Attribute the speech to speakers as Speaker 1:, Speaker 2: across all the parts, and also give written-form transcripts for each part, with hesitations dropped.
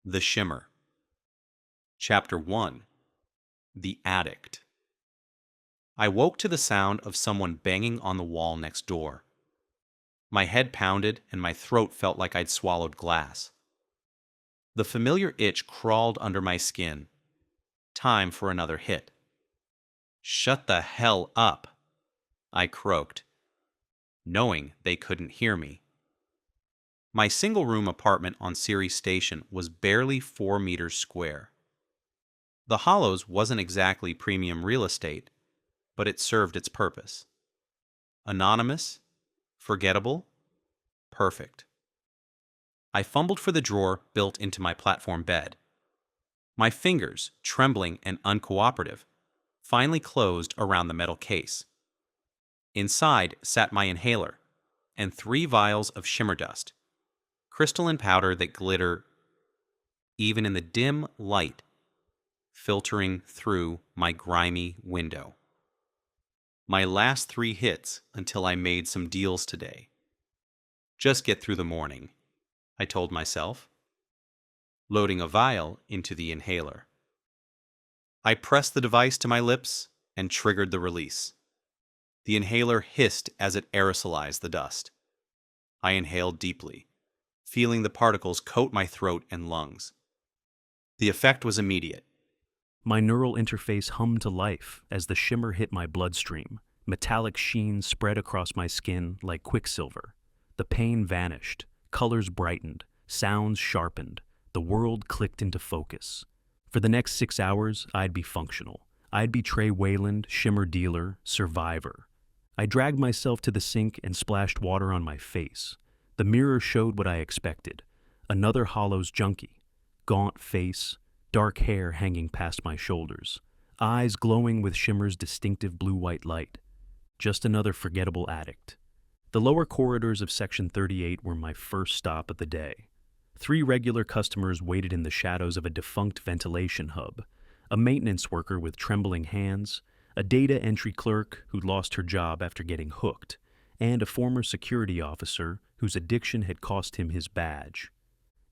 Speaker 1: The Shimmer. Chapter 1. The Addict. I woke to the sound of someone banging on the wall next door. My head pounded and my throat felt like I'd swallowed glass. The familiar itch crawled under my skin. Time for another hit. "Shut the hell up," I croaked, knowing they couldn't hear me. My single-room apartment on Ceres Station was barely 4 meters square. The Hollows wasn't exactly premium real estate, but it served its purpose. Anonymous, forgettable, perfect. I fumbled for the drawer built into my platform bed. My fingers, trembling and uncooperative, finally closed around the metal case. Inside sat my inhaler and 3 vials of shimmer dust, crystalline powder that glitter even in the dim light filtering through my grimy window. My last 3 hits until I made some deals today. Just get through the morning, I told myself, loading a vial into the inhaler. I pressed the device to my lips and triggered the release. The inhaler hissed as it aerosolized the dust. I inhaled deeply, feeling the particles coat my throat and lungs. The effect was immediate.
Speaker 2: My neural interface hummed to life as the shimmer hit my bloodstream. Metallic sheen spread across my skin like quicksilver. The pain vanished, colors brightened, sounds sharpened. The world clicked into focus. For the next 6 hours, I'd be functional. I'd be Trey Weyland, shimmer dealer, survivor. I dragged myself to the sink and splashed water on my face. The mirror showed what I expected. Another Hollows junkie. Gaunt face, dark hair hanging past my shoulders, eyes glowing with Shimmer's distinctive blue-white light. Just another forgettable addict. The lower corridors of Section 38 were my first stop of the day. 3 regular customers waited in the shadows of a defunct ventilation hub, a maintenance worker with trembling hands, a data entry clerk who'd lost her job after getting hooked, and a former security officer whose addiction had cost him his badge.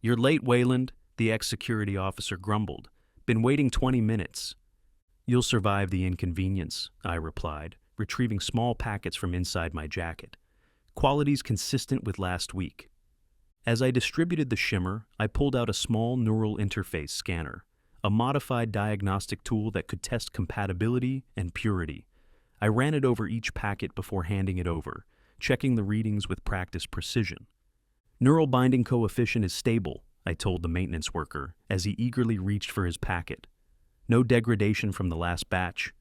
Speaker 2: "You're late, Weyland," the ex-security officer grumbled. "Been waiting 20 minutes. "You'll survive the inconvenience," I replied, retrieving small packets from inside my jacket. "Quality's consistent with last week." As I distributed the shimmer, I pulled out a small neural interface scanner, a modified diagnostic tool that could test compatibility and purity. I ran it over each packet before handing it over, checking the readings with practiced precision. "Neural binding coefficient is stable," I told the maintenance worker as he eagerly reached for his packet. "No degradation from the last batch."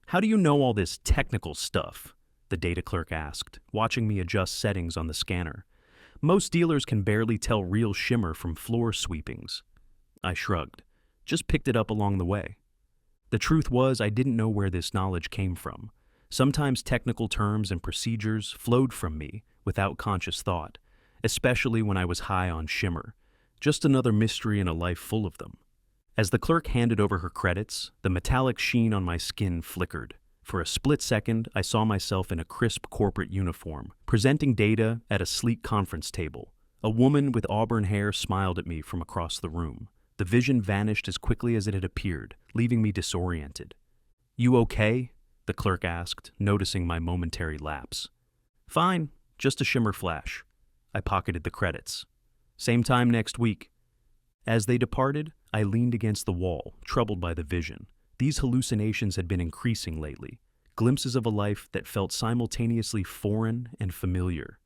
Speaker 2: "How do you know all this technical stuff?" the data clerk asked, watching me adjust settings on the scanner. "Most dealers can barely tell real shimmer from floor sweepings." I shrugged. "Just picked it up along the way." The truth was, I didn't know where this knowledge came from. Sometimes technical terms and procedures flowed from me without conscious thought, especially when I was high on shimmer. Just another mystery in a life full of them. As the clerk handed over her credits, the metallic sheen on my skin flickered. For a split second, I saw myself in a crisp corporate uniform, presenting data at a sleek conference table. A woman with auburn hair smiled at me from across the room. The vision vanished as quickly as it had appeared, leaving me disoriented. "You okay?" the clerk asked, noticing my momentary lapse. "Fine, just a shimmer flash." I pocketed the credits. "Same time next week." As they departed, I leaned against the wall, troubled by the vision. These hallucinations had been increasing lately, glimpses of a life that felt simultaneously foreign and familiar.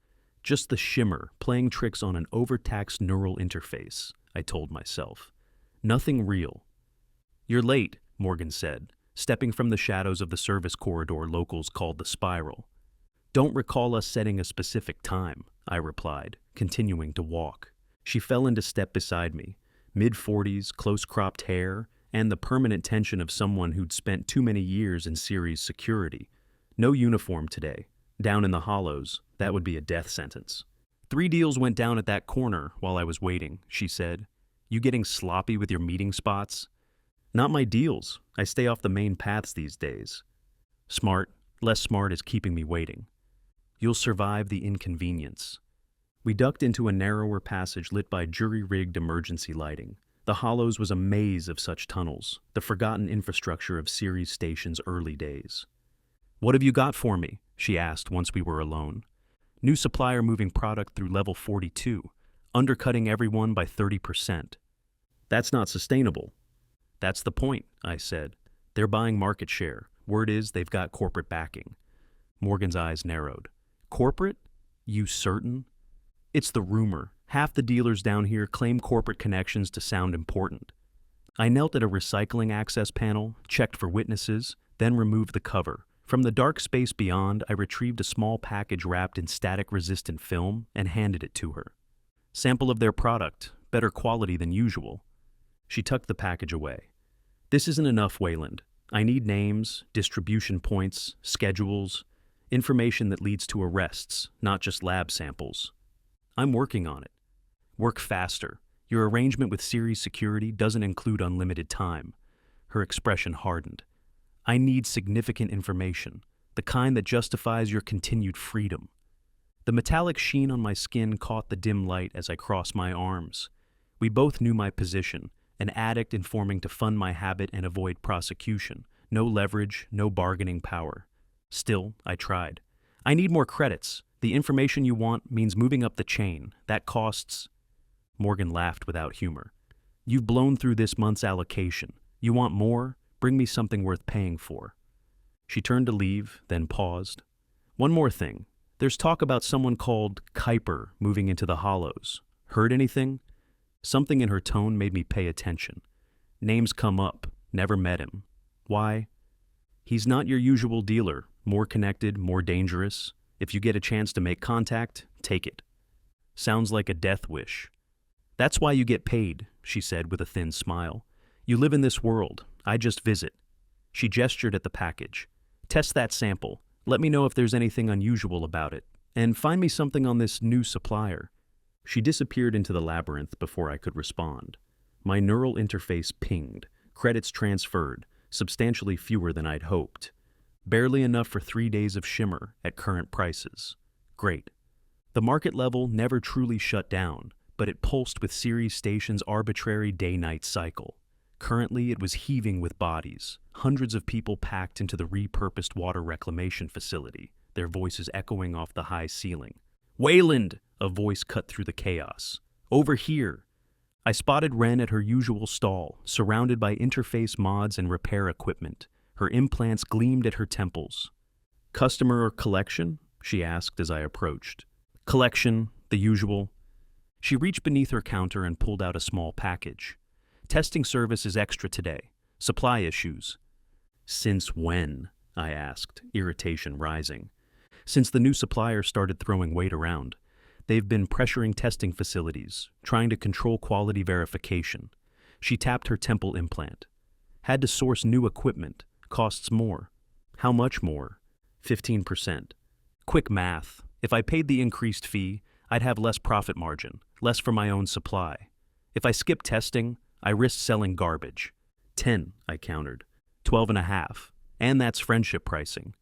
Speaker 2: Just the shimmer playing tricks on an overtaxed neural interface, I told myself. Nothing real. "You're late," Morgan said, stepping from the shadows of the service corridor locals called the Spiral. "Don't recall us setting a specific time," I replied, continuing to walk. She fell into step beside me, mid-40s, close-cropped hair, and the permanent tension of someone who'd spent too many years in Ceres security. No uniform today. Down in the Hollows, that would be a death sentence. "3 deals went down at that corner while I was waiting," she said. "You getting sloppy with your meeting spots?" "Not my deals. I stay off the main paths these days." "Smart. Less smart is keeping me waiting." "You'll survive the inconvenience." We ducked into a narrower passage lit by jury-rigged emergency lighting. The Hollows was a maze of such tunnels, the forgotten infrastructure of Ceres Station's early days. "What have you got for me?" she asked once we were alone. "New supplier moving product through level 42, undercutting everyone by 30%. "That's not sustainable." "That's the point," I said. "They're buying market share. Word is they've got corporate backing." Morgan's eyes narrowed. "Corporate? You certain?" "It's the rumor. Half the dealers down here claim corporate connections to sound important." I knelt at a recycling access panel, checked for witnesses, then removed the cover. From the dark space beyond, I retrieved a small package wrapped in static-resistant film and handed it to her. "Sample of their product, better quality than usual." She tucked the package away. "This isn't enough, Weyland. I need names, distribution points, schedules, information that leads to arrests, not just lab samples." "I'm working on it." "Work faster. Your arrangement with Ceres Security doesn't include unlimited time." Her expression hardened. "I need significant information, the kind that justifies your continued freedom." The metallic sheen on my skin caught the dim light as I crossed my arms. We both knew my position, an addict informing to fund my habit and avoid prosecution. No leverage, no bargaining power. Still, I tried. "I need more credits. The information you want means moving up the chain. That costs—" Morgan laughed without humor. "You've blown through this month's allocation. You want more? Bring me something worth paying for." She turned to leave, then paused. "One more thing. There's talk about someone called Kyper moving into the Hollows. Heard anything?" Something in her tone made me pay attention. "Name's come up. Never met him." "Why?" "He's not your usual dealer. More connected, more dangerous. If you get a chance to make contact, take it." "Sounds like a death wish." "That's why you get paid," she said with a thin smile. "You live in this world. I just visit." She gestured at the package. "Test that sample. Let me know if there's anything unusual about it. And find me something on this new supplier." She disappeared into the labyrinth before I could respond. My neural interface pinged, credits transferred, substantially fewer than I'd hoped. Barely enough for 3 days of Shimmer at current prices. Great. The market level never truly shut down, but it pulsed with Ceres Station's arbitrary day-night cycle. Currently, it was heaving with bodies, hundreds of people packed into the repurposed water reclamation facility, their voices echoing off the high ceiling. "Weyland!" a voice cut through the chaos. "Over here!" I spotted Wren at her usual stall, surrounded by interface mods and repair equipment. Her implants gleamed at her temples. "Customer or collection?" she asked as I approached. "Collection, the usual." She reached beneath her counter and pulled out a small package. "Testing service is extra today. Supply issues." "Since when?" I asked, irritation rising. "Since the new supplier started throwing weight around. They've been pressuring testing facilities, trying to control quality verification." She tapped her temple implant. "Had to source new equipment. Costs more." "How much more?" 15%. "Quick math. If I paid the increased fee, I'd have less profit margin, less for my own supply. If I skip testing, I risk selling garbage." 10, I countered. 12.5. And that's friendship pricing."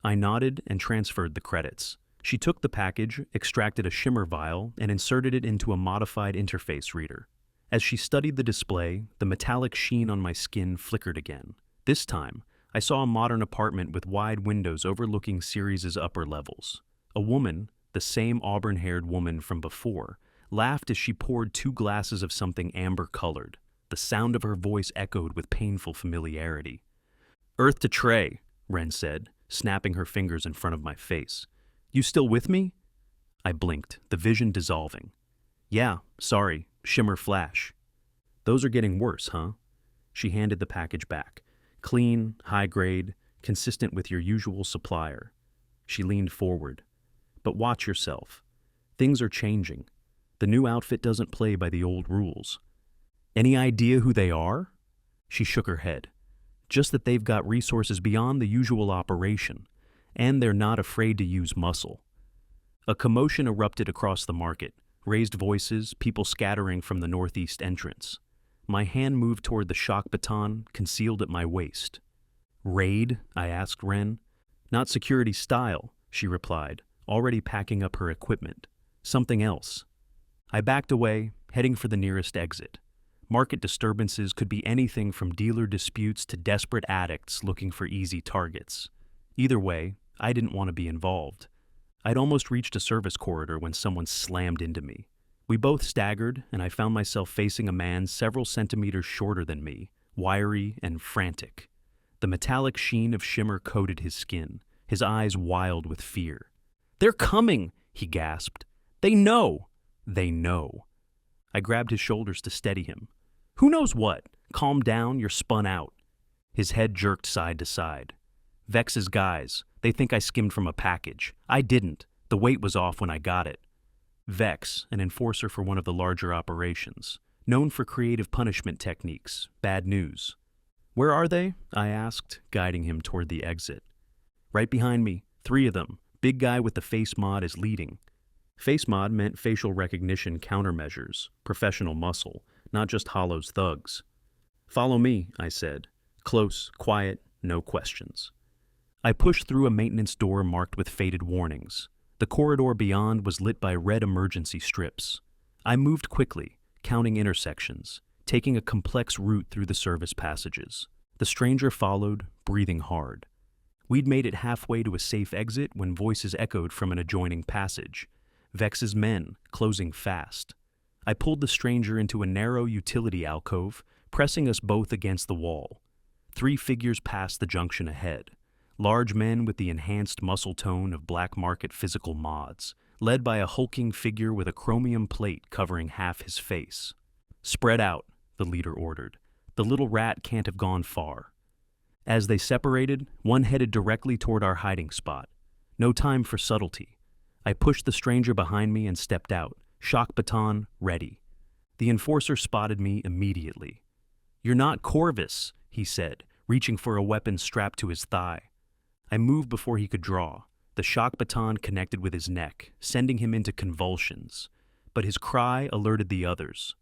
Speaker 2: I nodded and transferred the credits. She took the package, extracted a shimmer vial, and inserted it into a modified interface reader. As she studied the display, the metallic sheen on my skin flickered again. This time, I saw a modern apartment with wide windows overlooking Ceres' upper levels. A woman, the same auburn-haired woman from before, laughed as she poured 2 glasses of something amber-colored. The sound of her voice echoed with painful familiarity. "Earth to Trey," Wren said, snapping her fingers in front of my face. "You still with me?" I blinked, the vision dissolving. "Yeah, sorry, shimmer flash." "Those are getting worse, huh?" She handed the package back. "Clean, high grade, consistent with your usual supplier." She leaned forward. "But watch yourself. Things are changing. The new outfit doesn't play by the old rules." "Any idea who they are?" She shook her head. "Just that they've got resources beyond the usual operation, and they're not afraid to use muscle." A commotion erupted across the market, raised voices, people scattering from the northeast entrance. My hand moved toward the shock baton, concealed at my waist. "Raid?" I asked Wren. "Not security style," she replied, already packing up her equipment. "Something else." I backed away, heading for the nearest exit. Market disturbances could be anything from dealer disputes to desperate addicts looking for easy targets. Either way, I didn't want to be involved. I'd almost reached a service corridor when someone slammed into me. We both staggered, and I found myself facing a man several centimeters shorter than me, wiry and frantic. The metallic sheen of shimmer coated his skin, his eyes wild with fear. "They're coming!" he gasped. "They know!" "They know." I grabbed his shoulders to steady him. "Who knows what? Calm down, you're spun out." His head jerked side to side. "Vex's guys, they think I skimmed from a package. I didn't. The weight was off when I got it." Vex, an enforcer for one of the larger operations, known for creative punishment techniques. Bad news. "Where are they?" I asked, guiding him toward the exit. "Right behind me. 3 of them. Big guy with the face mod is leading." Face mod meant facial recognition countermeasures, professional muscle, not just Hollow's thugs. "Follow me," I said. Close, quiet, no questions. I pushed through a maintenance door marked with faded warnings. The corridor beyond was lit by red emergency strips. I moved quickly, counting intersections, taking a complex route through the service passages. The stranger followed, breathing hard. We'd made it halfway to a safe exit when voices echoed from an adjoining passage. Vex's men, closing fast. I pulled the stranger into a narrow utility alcove, pressing us both against the wall. 3 figures passed the junction ahead. Large men with the enhanced muscle tone of black market physical mods, led by a hulking figure with a chromium plate covering half his face. "Spread out," the leader ordered. "The little rat can't have gone far." As they separated, one headed directly toward our hiding spot. No time for subtlety. I pushed the stranger behind me and stepped out, shock baton ready. The enforcer spotted me immediately. "You're not Corvus," he said, reaching for a weapon strapped to his thigh. I moved before he could draw. The shock baton connected with his neck, sending him into convulsions. But his cry alerted the others.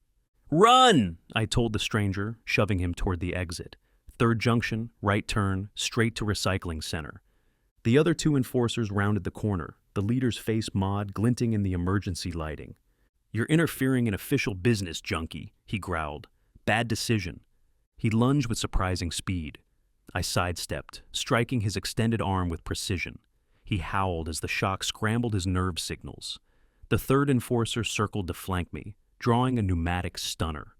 Speaker 2: "Run!" I told the stranger, shoving him toward the exit. 3rd junction, right turn, straight to recycling center. The other 2 enforcers rounded the corner, the leader's face mod glinting in the emergency lighting. "You're interfering in official business, junkie," he growled. "Bad decision." He lunged with surprising speed. I sidestepped, striking his extended arm with precision. He howled as the shock scrambled his nerve signals. The 3rd enforcer circled to flank me, drawing a pneumatic stunner.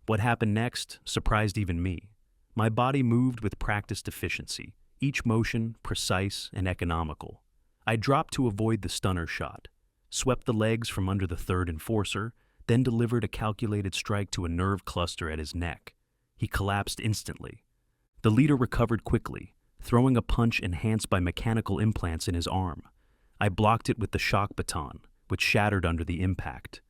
Speaker 2: What happened next surprised even me. My body moved with practiced efficiency, each motion precise and economical. I dropped to avoid the stunner shot, swept the legs from under the 3rd enforcer, then delivered a calculated strike to a nerve cluster at his neck. He collapsed instantly. The leader recovered quickly, throwing a punch enhanced by mechanical implants in his arm. I blocked it with the shock baton, which shattered under the impact.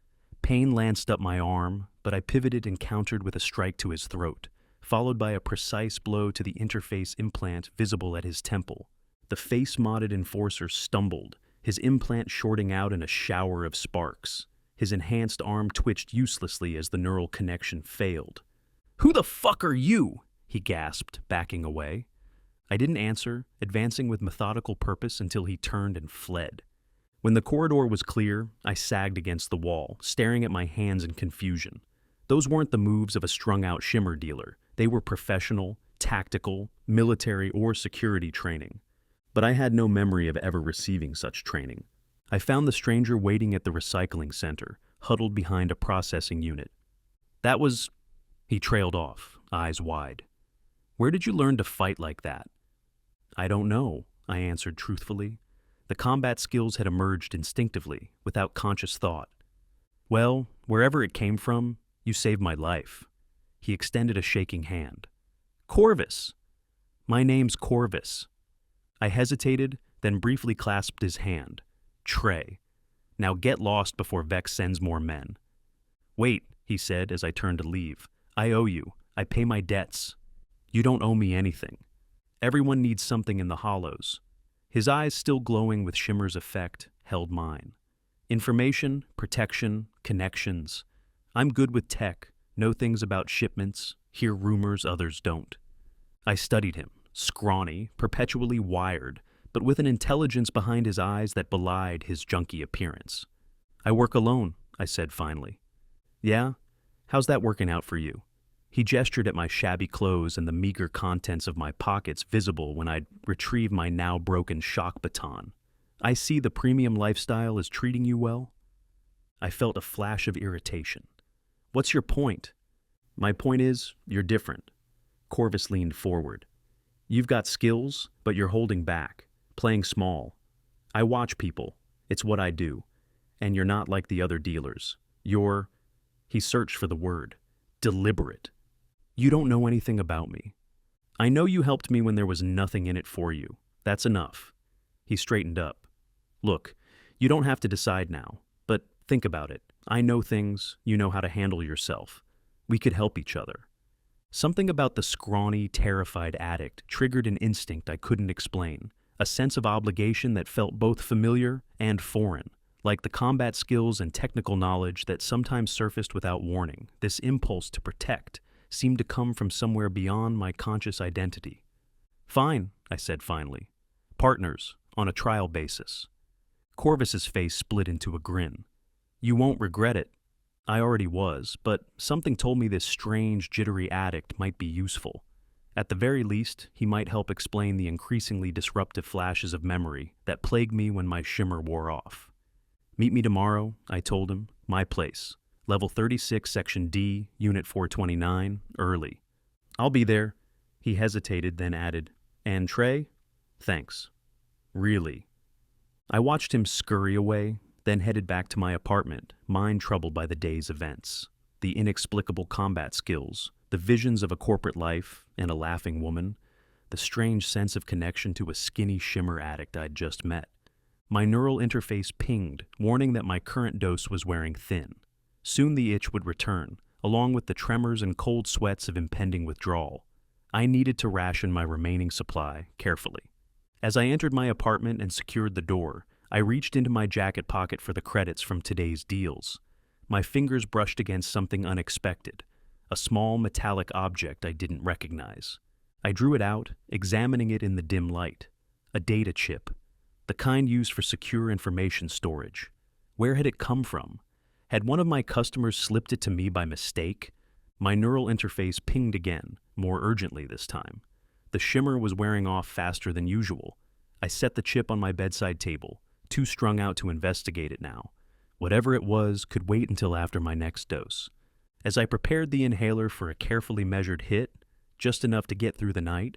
Speaker 2: Pain lanced up my arm, but I pivoted and countered with a strike to his throat, followed by a precise blow to the interface implant visible at his temple. The face-modded enforcer stumbled, his implant shorting out in a shower of sparks. His enhanced arm twitched uselessly as the neural connection failed. "Who the fuck are you?" he gasped, backing away. I didn't answer, advancing with methodical purpose until he turned and fled. When the corridor was clear, I sagged against the wall, staring at my hands in confusion. Those weren't the moves of a strung-out shimmer dealer. They were professional, tactical, military, or security training. But I had no memory of ever receiving such training. I found the stranger waiting at the recycling center, huddled behind a processing unit. "That was..." He trailed off, eyes wide. "Where did you learn to fight like that?" "I don't know," I answered truthfully. The combat skills had emerged instinctively, without conscious thought. "Well, wherever it came from, you saved my life." He extended a shaking hand. "Corvus!" "My name's Corvus." I hesitated, then briefly clasped his hand. "Trey. Now get lost before Vex sends more men." "Wait," he said as I turned to leave. "I owe you. I pay my debts." "You don't owe me anything. Everyone needs something in the hollows." His eyes, still glowing with Shimmer's effect, held mine. "Information, protection, connections. I'm good with tech, know things about shipments, hear rumors others don't." I studied him, scrawny, perpetually wired, but with an intelligence behind his eyes that belied his junky appearance. "I work alone," I said finally. "Yeah? How's that working out for you?" He gestured at my shabby clothes and the meager contents of my pockets visible when I'd retrieve my now broken shock baton. I see the premium lifestyle is treating you well? I felt a flash of irritation. What's your point? My point is, you're different. Corvus leaned forward. You've got skills, but you're holding back, playing small. I watch people. It's what I do. And you're not like the other dealers. You're, he searched for the word, deliberate. You don't know anything about me. I know you helped me when there was nothing in it for you. That's enough. He straightened up. Look, you don't have to decide now, but think about it. I know things, you know how to handle yourself. We could help each other. Something about the scrawny, terrified addict triggered an instinct I couldn't explain, a sense of obligation that felt both familiar and foreign. Like the combat skills and technical knowledge that sometimes surfaced without warning, this impulse to protect seemed to come from somewhere beyond my conscious identity. Fine, I said finally. Partners, on a trial basis. Corvus's face split into a grin. You won't regret it. I already was, but something told me this strange, jittery addict might be useful. At the very least, he might help explain the increasingly disruptive flashes of memory that plagued me when my shimmer wore off. Meet me tomorrow, I told him. My place. Level 36, Section D, Unit 429, early. I'll be there. He hesitated, then added, And Trey? Thanks. Really. I watched him scurry away, then headed back to my apartment, mind troubled by the day's events. The inexplicable combat skills, the visions of a corporate life and a laughing woman, the strange sense of connection to a skinny shimmer addict I'd just met. My neural interface pinged, warning that my current dose was wearing thin. Soon the itch would return, along with the tremors and cold sweats of impending withdrawal. I needed to ration my remaining supply carefully. As I entered my apartment and secured the door, I reached into my jacket pocket for the credits from today's deals. My fingers brushed against something unexpected, a small metallic object I didn't recognize. I drew it out, examining it in the dim light. A data chip, the kind used for secure information storage. Where had it come from? Had one of my customers slipped it to me by mistake? My neural interface pinged again, more urgently this time. The shimmer was wearing off faster than usual. I set the chip on my bedside table, too strung out to investigate it now. Whatever it was could wait until after my next dose. As I prepared the inhaler for a carefully measured hit, just enough to get through the night,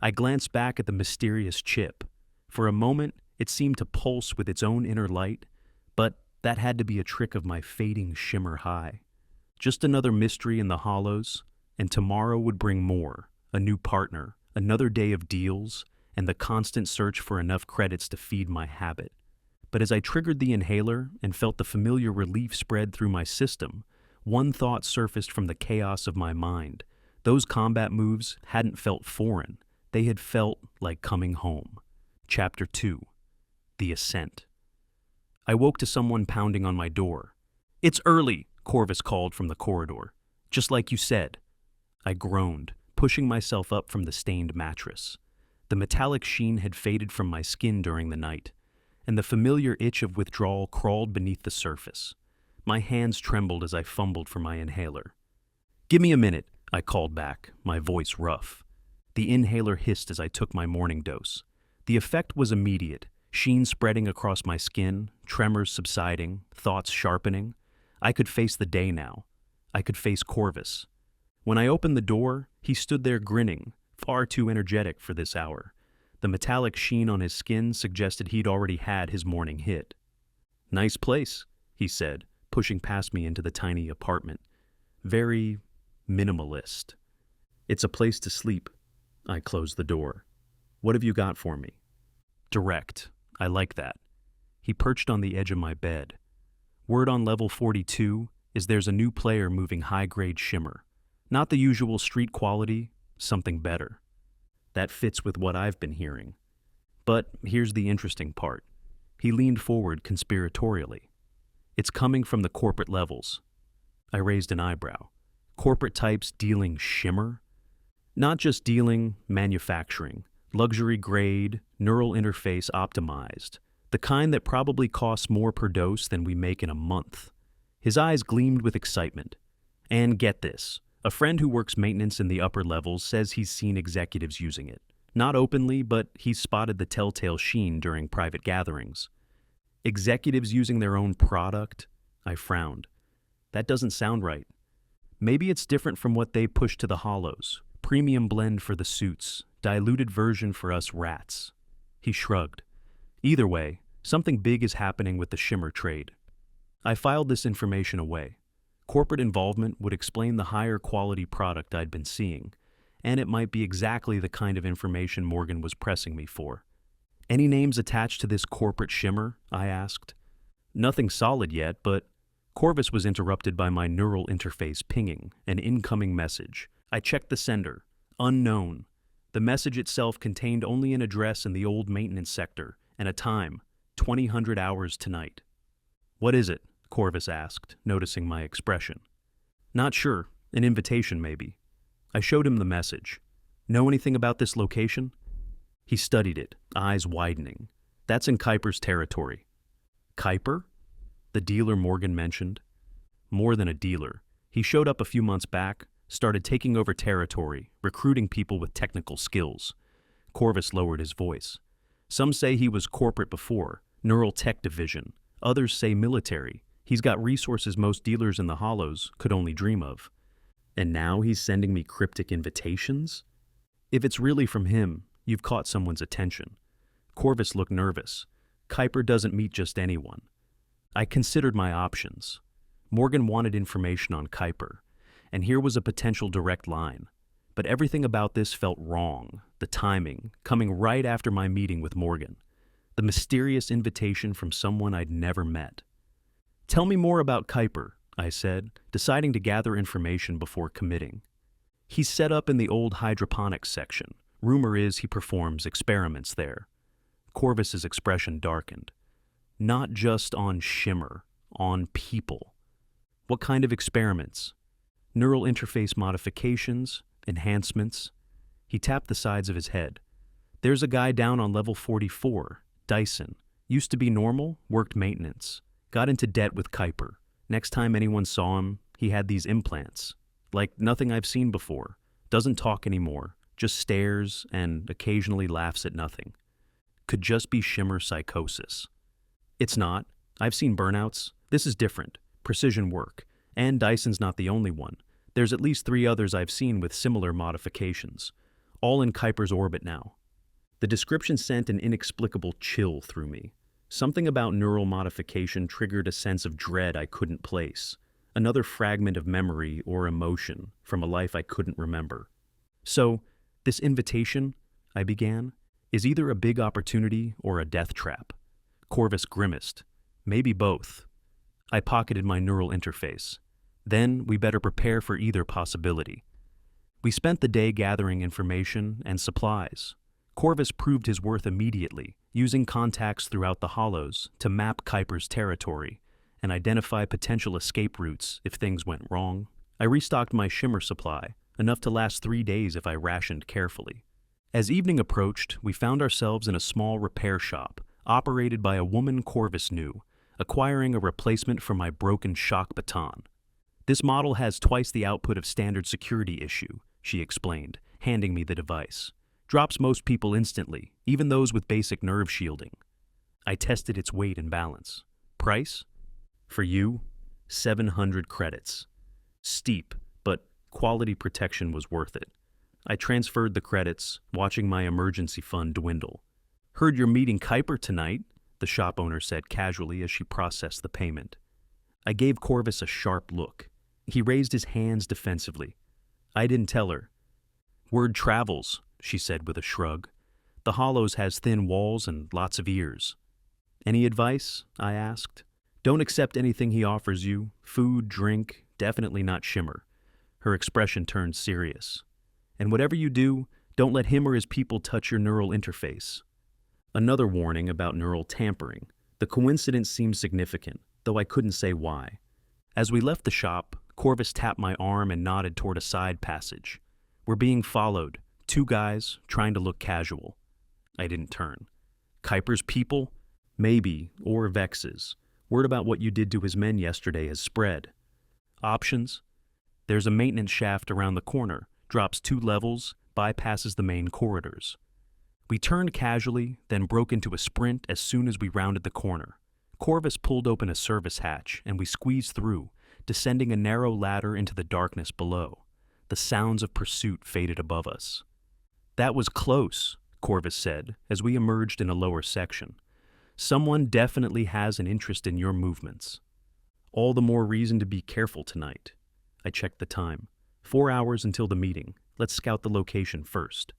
Speaker 2: I glanced back at the mysterious chip. For a moment, it seemed to pulse with its own inner light, but that had to be a trick of my fading shimmer high. Just another mystery in the hollows, and tomorrow would bring more, a new partner, another day of deals, and the constant search for enough credits to feed my habit. But as I triggered the inhaler and felt the familiar relief spread through my system, one thought surfaced from the chaos of my mind. Those combat moves hadn't felt foreign. They had felt like coming home. Chapter 2. The Ascent. I woke to someone pounding on my door. It's early, Corvus called from the corridor. Just like you said. I groaned, pushing myself up from the stained mattress. The metallic sheen had faded from my skin during the night, and the familiar itch of withdrawal crawled beneath the surface. My hands trembled as I fumbled for my inhaler. Give me a minute, I called back, my voice rough. The inhaler hissed as I took my morning dose. The effect was immediate, sheen spreading across my skin, tremors subsiding, thoughts sharpening. I could face the day now. I could face Corvus. When I opened the door, he stood there grinning, far too energetic for this hour. The metallic sheen on his skin suggested he'd already had his morning hit. Nice place, he said, pushing past me into the tiny apartment. Very minimalist. It's a place to sleep. I closed the door. What have you got for me? Direct. I like that. He perched on the edge of my bed. Word on level 42 is there's a new player moving high-grade shimmer. Not the usual street quality, something better. That fits with what I've been hearing. But here's the interesting part. He leaned forward conspiratorially. It's coming from the corporate levels. I raised an eyebrow. Corporate types dealing shimmer? Not just dealing, manufacturing. Luxury grade, neural interface optimized. The kind that probably costs more per dose than we make in a month. His eyes gleamed with excitement. And get this, A friend who works maintenance in the upper levels says he's seen executives using it. Not openly, but he's spotted the telltale sheen during private gatherings. Executives using their own product? I frowned. That doesn't sound right. Maybe it's different from what they push to the hollows. Premium blend for the suits, diluted version for us rats. He shrugged. Either way, something big is happening with the Shimmer trade. I filed this information away. Corporate involvement would explain the higher quality product I'd been seeing, and it might be exactly the kind of information Morgan was pressing me for. Any names attached to this corporate Shimmer? I asked. Nothing solid yet, but Corvus was interrupted by my neural interface pinging an incoming message. I checked the sender. Unknown. The message itself contained only an address in the old maintenance sector and a time, 2000 hours tonight. What is it? Corvus asked, noticing my expression. Not sure. An invitation, maybe. I showed him the message. Know anything about this location? He studied it, eyes widening. That's in Kyper's territory. Kyper? The dealer Morgan mentioned. More than a dealer. He showed up a few months back, started taking over territory, recruiting people with technical skills. Corvus lowered his voice. Some say he was corporate before, neural tech division. Others say military. He's got resources most dealers in the Hollows could only dream of. And now he's sending me cryptic invitations? If it's really from him, you've caught someone's attention. Corvus looked nervous. Kyper doesn't meet just anyone. I considered my options. Morgan wanted information on Kyper, and here was a potential direct line. But everything about this felt wrong, the timing, coming right after my meeting with Morgan. The mysterious invitation from someone I'd never met. Tell me more about Kyper, I said, deciding to gather information before committing. He's set up in the old hydroponics section. Rumor is he performs experiments there. Corvus's expression darkened. Not just on Shimmer, on people. What kind of experiments? Neural interface modifications, enhancements. He tapped the sides of his head. There's a guy down on level 44, Dyson. Used to be normal, worked maintenance. Got into debt with Kyper. Next time anyone saw him, he had these implants. Like nothing I've seen before. Doesn't talk anymore. Just stares and occasionally laughs at nothing. Could just be Shimmer psychosis. It's not. I've seen burnouts. This is different. Precision work. And Dyson's not the only one. There's at least 3 others I've seen with similar modifications. All in Kyper's orbit now. The description sent an inexplicable chill through me. Something about neural modification triggered a sense of dread I couldn't place. Another fragment of memory or emotion from a life I couldn't remember. So, this invitation, I began, is either a big opportunity or a death trap. Corvus grimaced. Maybe both. I pocketed my neural interface. Then we better prepare for either possibility. We spent the day gathering information and supplies. Corvus proved his worth immediately, using contacts throughout the Hollows to map Kyper's territory and identify potential escape routes if things went wrong. I restocked my Shimmer supply, enough to last 3 days if I rationed carefully. As evening approached, we found ourselves in a small repair shop, operated by a woman Corvus knew, acquiring a replacement for my broken shock baton. This model has twice the output of standard security issue, she explained, handing me the device. Drops most people instantly, even those with basic nerve shielding. I tested its weight and balance. Price? For you, 700 credits. Steep, but quality protection was worth it. I transferred the credits, watching my emergency fund dwindle. Heard you're meeting Kyper tonight, the shop owner said casually as she processed the payment. I gave Corvus a sharp look. He raised his hands defensively. I didn't tell her. Word travels, she said with a shrug. The Hollows has thin walls and lots of ears. Any advice? I asked. Don't accept anything he offers you. Food, drink, definitely not Shimmer. Her expression turned serious. And whatever you do, don't let him or his people touch your neural interface. Another warning about neural tampering. The coincidence seemed significant, though I couldn't say why. As we left the shop, Corvus tapped my arm and nodded toward a side passage. We're being followed. 2 guys, trying to look casual. I didn't turn. Kyper's people? Maybe, or Vex's. Word about what you did to his men yesterday has spread. Options? There's a maintenance shaft around the corner, drops 2 levels, bypasses the main corridors. We turned casually, then broke into a sprint as soon as we rounded the corner. Corvus pulled open a service hatch, and we squeezed through, descending a narrow ladder into the darkness below. The sounds of pursuit faded above us. "That was close," Corvus said, as we emerged in a lower section. "Someone definitely has an interest in your movements. All the more reason to be careful tonight." I checked the time. 4 hours until the meeting. Let's scout the location first.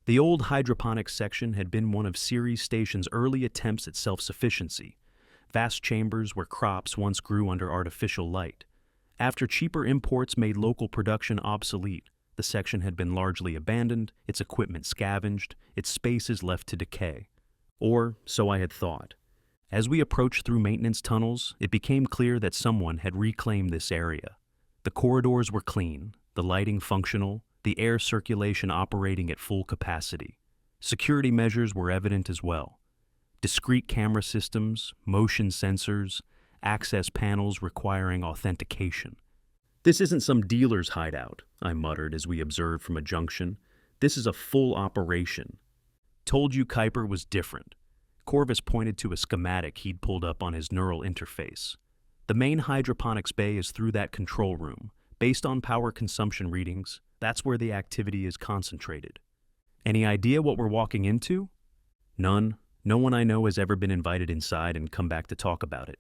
Speaker 2: The old hydroponics section had been one of Ceres Station's early attempts at self-sufficiency. Vast chambers where crops once grew under artificial light. After cheaper imports made local production obsolete, the section had been largely abandoned, its equipment scavenged, its spaces left to decay. Or, so I had thought. As we approached through maintenance tunnels, it became clear that someone had reclaimed this area. The corridors were clean, the lighting functional, the air circulation operating at full capacity. Security measures were evident as well. Discrete camera systems, motion sensors, access panels requiring authentication. "This isn't some dealer's hideout," I muttered as we observed from a junction. "This is a full operation." "Told you Kyper was different." Corvus pointed to a schematic he'd pulled up on his neural interface. "The main hydroponics bay is through that control room. Based on power consumption readings, that's where the activity is concentrated." "Any idea what we're walking into?" "None. No one I know has ever been invited inside and come back to talk about it."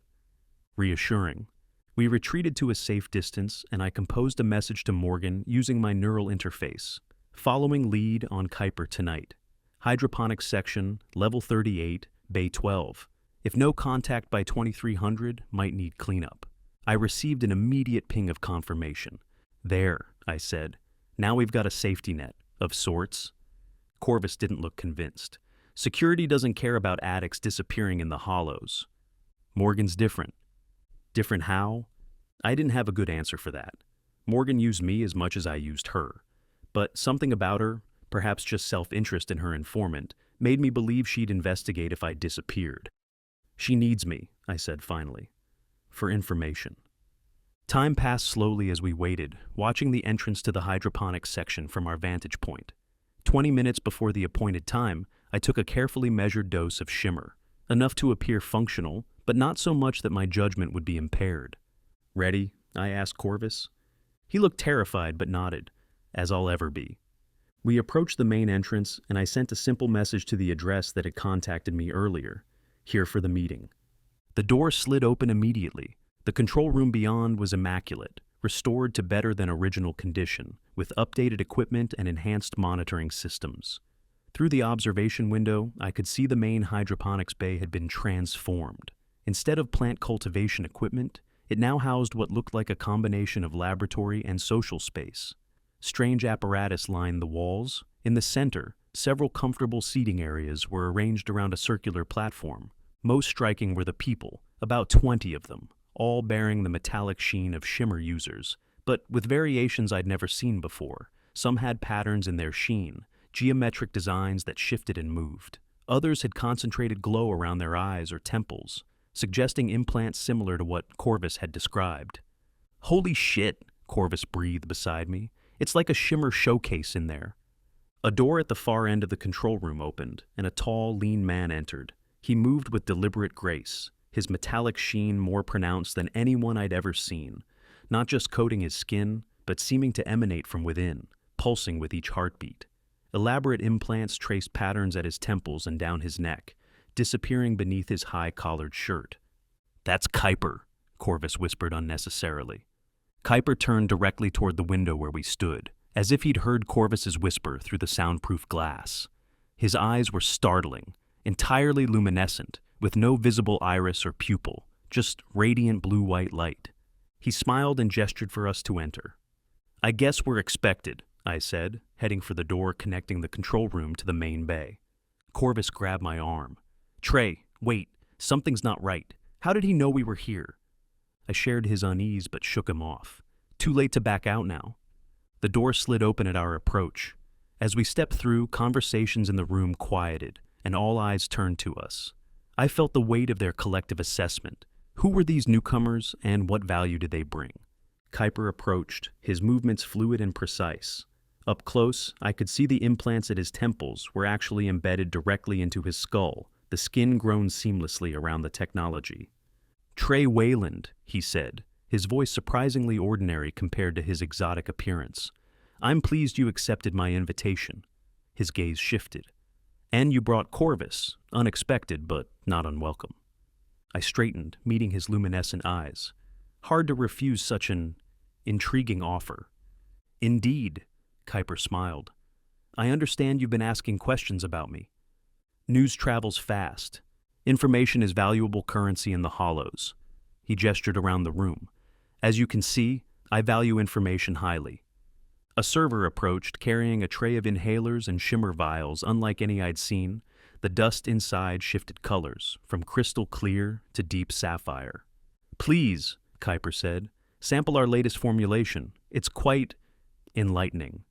Speaker 2: Reassuring. We retreated to a safe distance, and I composed a message to Morgan using my neural interface. "Following lead on Kyper tonight. Hydroponics section, level 38, bay 12. If no contact by 2300, might need cleanup." I received an immediate ping of confirmation. "There," I said. "Now we've got a safety net, of sorts." Corvus didn't look convinced. "Security doesn't care about addicts disappearing in the hollows." "Morgan's different." "Different how?" I didn't have a good answer for that. Morgan used me as much as I used her. But something about her, perhaps just self-interest in her informant, made me believe she'd investigate if I disappeared. "She needs me," I said finally. "For information." Time passed slowly as we waited, watching the entrance to the hydroponics section from our vantage point. 20 minutes before the appointed time, I took a carefully measured dose of Shimmer, enough to appear functional, but not so much that my judgment would be impaired. "Ready?" I asked Corvus. He looked terrified but nodded, as I'll ever be. We approached the main entrance, and I sent a simple message to the address that had contacted me earlier, "Here for the meeting." The door slid open immediately. The control room beyond was immaculate, restored to better than original condition, with updated equipment and enhanced monitoring systems. Through the observation window, I could see the main hydroponics bay had been transformed. Instead of plant cultivation equipment, it now housed what looked like a combination of laboratory and social space. Strange apparatus lined the walls. In the center, several comfortable seating areas were arranged around a circular platform. Most striking were the people, about 20 of them, all bearing the metallic sheen of Shimmer users, but with variations I'd never seen before. Some had patterns in their sheen, geometric designs that shifted and moved. Others had concentrated glow around their eyes or temples, suggesting implants similar to what Corvus had described. "Holy shit," Corvus breathed beside me. "It's like a Shimmer showcase in there." A door at the far end of the control room opened, and a tall, lean man entered. He moved with deliberate grace, his metallic sheen more pronounced than anyone I'd ever seen, not just coating his skin, but seeming to emanate from within, pulsing with each heartbeat. Elaborate implants traced patterns at his temples and down his neck, disappearing beneath his high-collared shirt. "That's Kyper," Corvus whispered unnecessarily. Kyper turned directly toward the window where we stood, as if he'd heard Corvus's whisper through the soundproof glass. His eyes were startling, entirely luminescent, with no visible iris or pupil, just radiant blue-white light. He smiled and gestured for us to enter. "I guess we're expected," I said, heading for the door connecting the control room to the main bay. Corvus grabbed my arm. "Trey, wait, something's not right. How did he know we were here?" I shared his unease but shook him off. "Too late to back out now." The door slid open at our approach. As we stepped through, conversations in the room quieted, and all eyes turned to us. I felt the weight of their collective assessment. Who were these newcomers, and what value did they bring? Kyper approached, his movements fluid and precise. Up close, I could see the implants at his temples were actually embedded directly into his skull, the skin grown seamlessly around the technology. "Trey Weyland," he said, his voice surprisingly ordinary compared to his exotic appearance. "I'm pleased you accepted my invitation." His gaze shifted. "And you brought Corvus, unexpected but not unwelcome." I straightened, meeting his luminescent eyes. Hard to refuse such an intriguing offer. "Indeed," Kyper smiled. "I understand you've been asking questions about me. News travels fast. Information is valuable currency in the hollows." He gestured around the room. "As you can see, I value information highly." A server approached, carrying a tray of inhalers and shimmer vials unlike any I'd seen. The dust inside shifted colors, from crystal clear to deep sapphire. "Please," Kyper said, "sample our latest formulation. It's quite enlightening."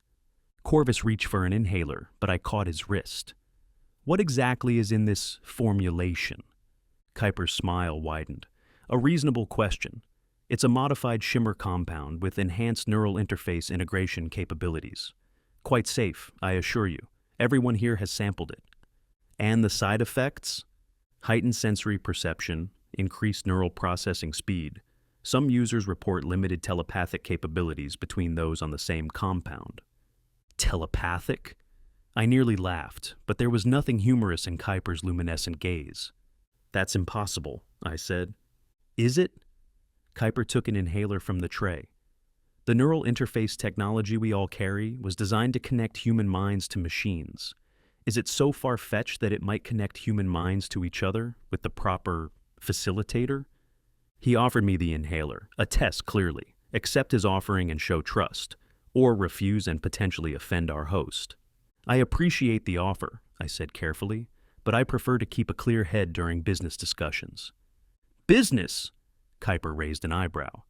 Speaker 2: Corvus reached for an inhaler, but I caught his wrist. "What exactly is in this formulation?" Kyper's smile widened. "A reasonable question. It's a modified shimmer compound with enhanced neural interface integration capabilities. Quite safe, I assure you. Everyone here has sampled it." "And the side effects?" "Heightened sensory perception, increased neural processing speed. Some users report limited telepathic capabilities between those on the same compound." "Telepathic?" I nearly laughed, but there was nothing humorous in Kyper's luminescent gaze. "That's impossible," I said. "Is it?" Kyper took an inhaler from the tray. "The neural interface technology we all carry was designed to connect human minds to machines. Is it so far-fetched that it might connect human minds to each other with the proper facilitator?" He offered me the inhaler, a test clearly. Accept his offering and show trust, or refuse and potentially offend our host. "I appreciate the offer," I said carefully, "but I prefer to keep a clear head during business discussions." "Business?" Kyper raised an eyebrow.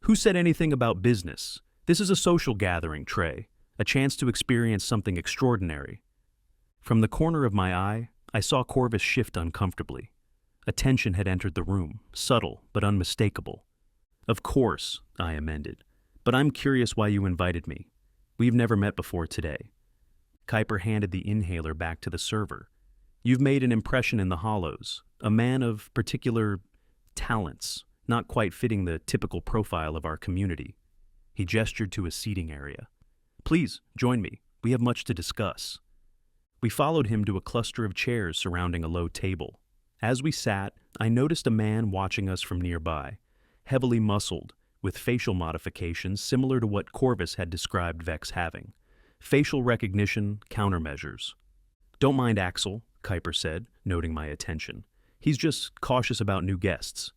Speaker 2: "Who said anything about business? This is a social gathering, Trey, a chance to experience something extraordinary." From the corner of my eye, I saw Corvus shift uncomfortably. A tension had entered the room, subtle but unmistakable. "Of course," I amended, "but I'm curious why you invited me. We've never met before today." Kyper handed the inhaler back to the server. "You've made an impression in the hollows, a man of particular talents, not quite fitting the typical profile of our community." He gestured to a seating area. "Please, join me. We have much to discuss." We followed him to a cluster of chairs surrounding a low table. As we sat, I noticed a man watching us from nearby, heavily muscled, with facial modifications similar to what Corvus had described Vex having. Facial recognition countermeasures. "Don't mind Axel," Kyper said, noting my attention. "He's just cautious about new guests."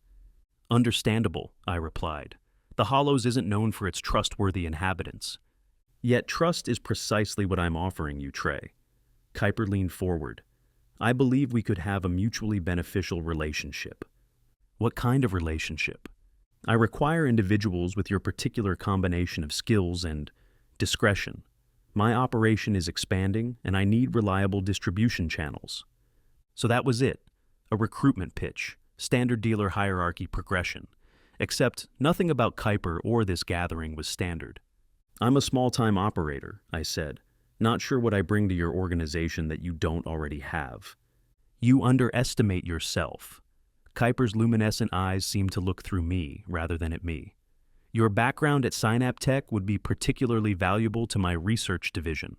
Speaker 2: "Understandable," I replied. "The Hollows isn't known for its trustworthy inhabitants." "Yet trust is precisely what I'm offering you, Trey." Kyper leaned forward. "I believe we could have a mutually beneficial relationship." "What kind of relationship?" "I require individuals with your particular combination of skills and discretion. My operation is expanding, and I need reliable distribution channels." So that was it. A recruitment pitch, standard dealer hierarchy progression. Except nothing about Kyper or this gathering was standard. "I'm a small-time operator," I said. "Not sure what I bring to your organization that you don't already have." "You underestimate yourself." Kyper's luminescent eyes seemed to look through me rather than at me. "Your background at Synaptech would be particularly valuable to my research division."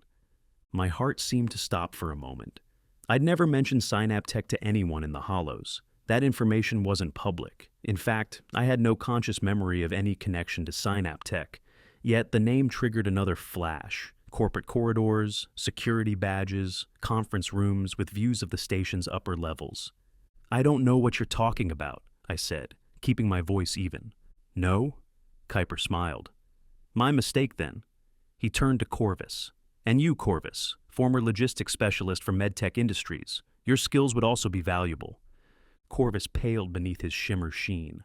Speaker 2: My heart seemed to stop for a moment. I'd never mentioned Synaptech to anyone in the Hollows. That information wasn't public. In fact, I had no conscious memory of any connection to Synaptech. Yet the name triggered another flash. Corporate corridors, security badges, conference rooms with views of the station's upper levels. "I don't know what you're talking about," I said, keeping my voice even. "No?" Kyper smiled. "My mistake, then." He turned to Corvus. "And you, Corvus, former logistics specialist for MedTech Industries. Your skills would also be valuable." Corvus paled beneath his shimmer sheen.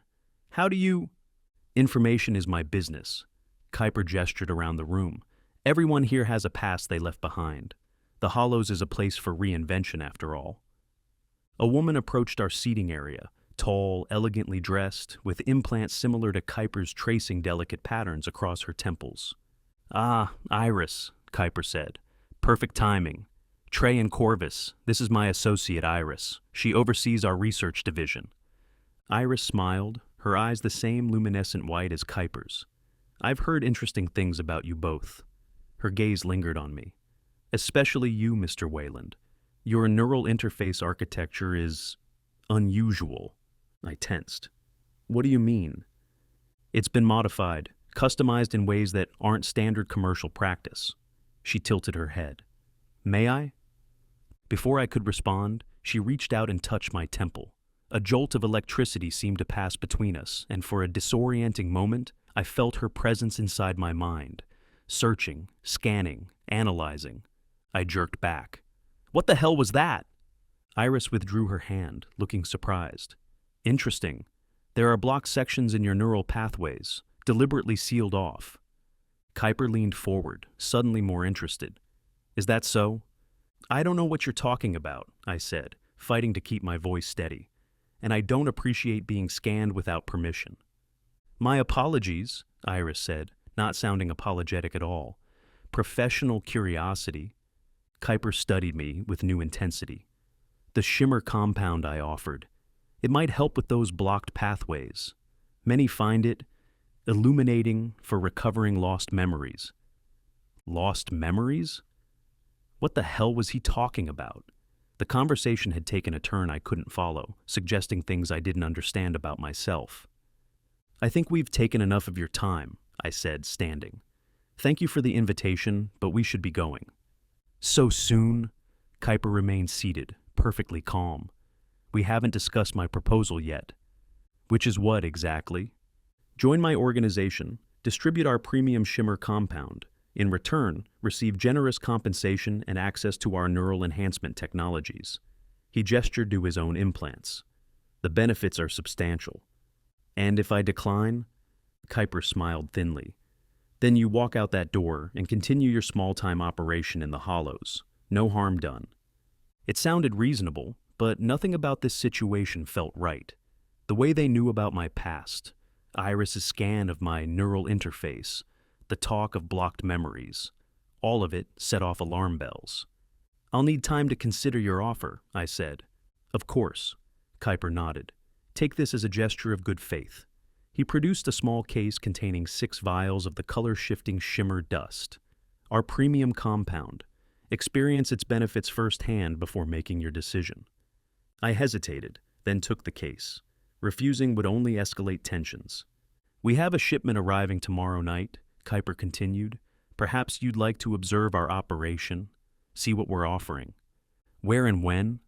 Speaker 2: "How do you—" "Information is my business." Kyper gestured around the room. "Everyone here has a past they left behind. The Hollows is a place for reinvention, after all." A woman approached our seating area, tall, elegantly dressed, with implants similar to Kyper's tracing delicate patterns across her temples. "Ah, Iris," Kyper said. "Perfect timing. Trey and Corvus, this is my associate Iris. She oversees our research division." Iris smiled, her eyes the same luminescent white as Kyper's. "I've heard interesting things about you both." Her gaze lingered on me. "Especially you, Mr. Weyland. Your neural interface architecture is unusual." I tensed. "What do you mean?" "It's been modified, customized in ways that aren't standard commercial practice." She tilted her head. "May I?" Before I could respond, she reached out and touched my temple. A jolt of electricity seemed to pass between us, and for a disorienting moment, I felt her presence inside my mind, searching, scanning, analyzing. I jerked back. "What the hell was that?" Iris withdrew her hand, looking surprised. "Interesting. There are blocked sections in your neural pathways, deliberately sealed off." Kyper leaned forward, suddenly more interested. "Is that so?" "I don't know what you're talking about," I said, fighting to keep my voice steady. "And I don't appreciate being scanned without permission." "My apologies," Iris said, not sounding apologetic at all. "Professional curiosity." Kyper studied me with new intensity. "The shimmer compound I offered. It might help with those blocked pathways. Many find it illuminating for recovering lost memories." Lost memories? What the hell was he talking about? The conversation had taken a turn I couldn't follow, suggesting things I didn't understand about myself. "I think we've taken enough of your time," I said, standing. "Thank you for the invitation, but we should be going." "So soon?" Kyper remained seated, perfectly calm. "We haven't discussed my proposal yet." "Which is what, exactly?" "Join my organization, distribute our premium shimmer compound. In return, receive generous compensation and access to our neural enhancement technologies." He gestured to his own implants. "The benefits are substantial." "And if I decline?" Kyper smiled thinly. "Then you walk out that door and continue your small-time operation in the hollows. No harm done." It sounded reasonable, but nothing about this situation felt right. The way they knew about my past, Iris's scan of my neural interface, the talk of blocked memories, all of it set off alarm bells. "I'll need time to consider your offer," I said. "Of course." Kyper nodded. "Take this as a gesture of good faith." He produced a small case containing 6 vials of the color-shifting shimmer dust. "Our premium compound. Experience its benefits firsthand before making your decision." I hesitated, then took the case. Refusing would only escalate tensions. "We have a shipment arriving tomorrow night," Kyper continued. "Perhaps you'd like to observe our operation, see what we're offering." "Where and when?"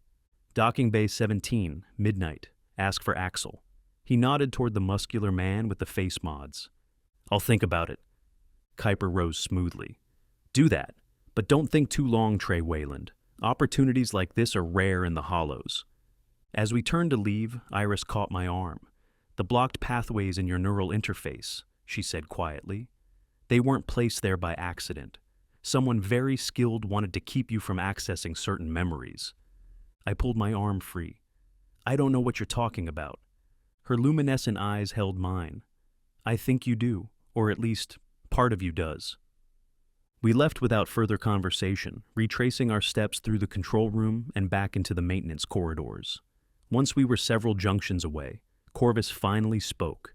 Speaker 2: "Docking Bay 17, midnight. Ask for Axel." He nodded toward the muscular man with the face mods. "I'll think about it." Kyper rose smoothly. "Do that, but don't think too long, Trey Weyland. Opportunities like this are rare in the hollows." As we turned to leave, Iris caught my arm. "The blocked pathways in your neural interface," she said quietly. "They weren't placed there by accident. Someone very skilled wanted to keep you from accessing certain memories." I pulled my arm free. "I don't know what you're talking about." Her luminescent eyes held mine. "I think you do, or at least part of you does." We left without further conversation, retracing our steps through the control room and back into the maintenance corridors. Once we were several junctions away, Corvus finally spoke.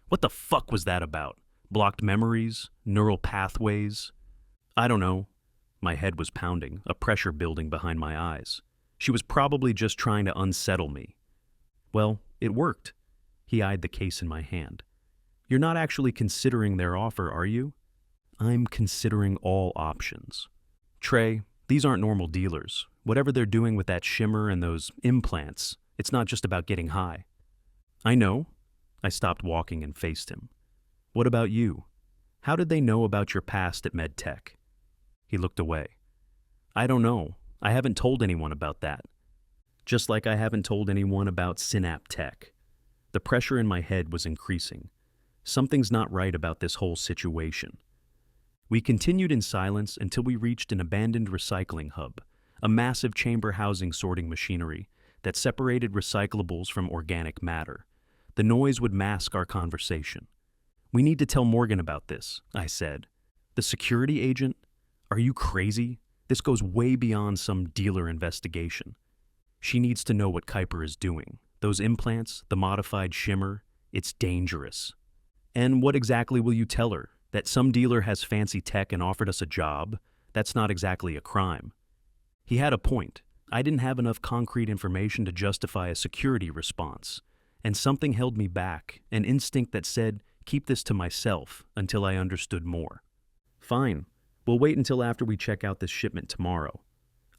Speaker 2: "What the fuck was that about? Blocked memories? Neural pathways?" "I don't know." My head was pounding, a pressure building behind my eyes. She was probably just trying to unsettle me. "Well, it worked." He eyed the case in my hand. "You're not actually considering their offer, are you?" "I'm considering all options." "Trey, these aren't normal dealers. Whatever they're doing with that shimmer and those implants, it's not just about getting high." "I know." I stopped walking and faced him. "What about you? How did they know about your past at MedTech?" He looked away. "I don't know. I haven't told anyone about that. Just like I haven't told anyone about Synaptech." The pressure in my head was increasing. Something's not right about this whole situation. We continued in silence until we reached an abandoned recycling hub, a massive chamber housing sorting machinery that separated recyclables from organic matter. The noise would mask our conversation. "We need to tell Morgan about this," I said. "The security agent? Are you crazy? This goes way beyond some dealer investigation. She needs to know what Kyper is doing. Those implants, the modified shimmer, it's dangerous." "And what exactly will you tell her? That some dealer has fancy tech and offered us a job? That's not exactly a crime." He had a point. I didn't have enough concrete information to justify a security response, and something held me back, an instinct that said, keep this to myself until I understood more. "Fine. We'll wait until after we check out this shipment tomorrow."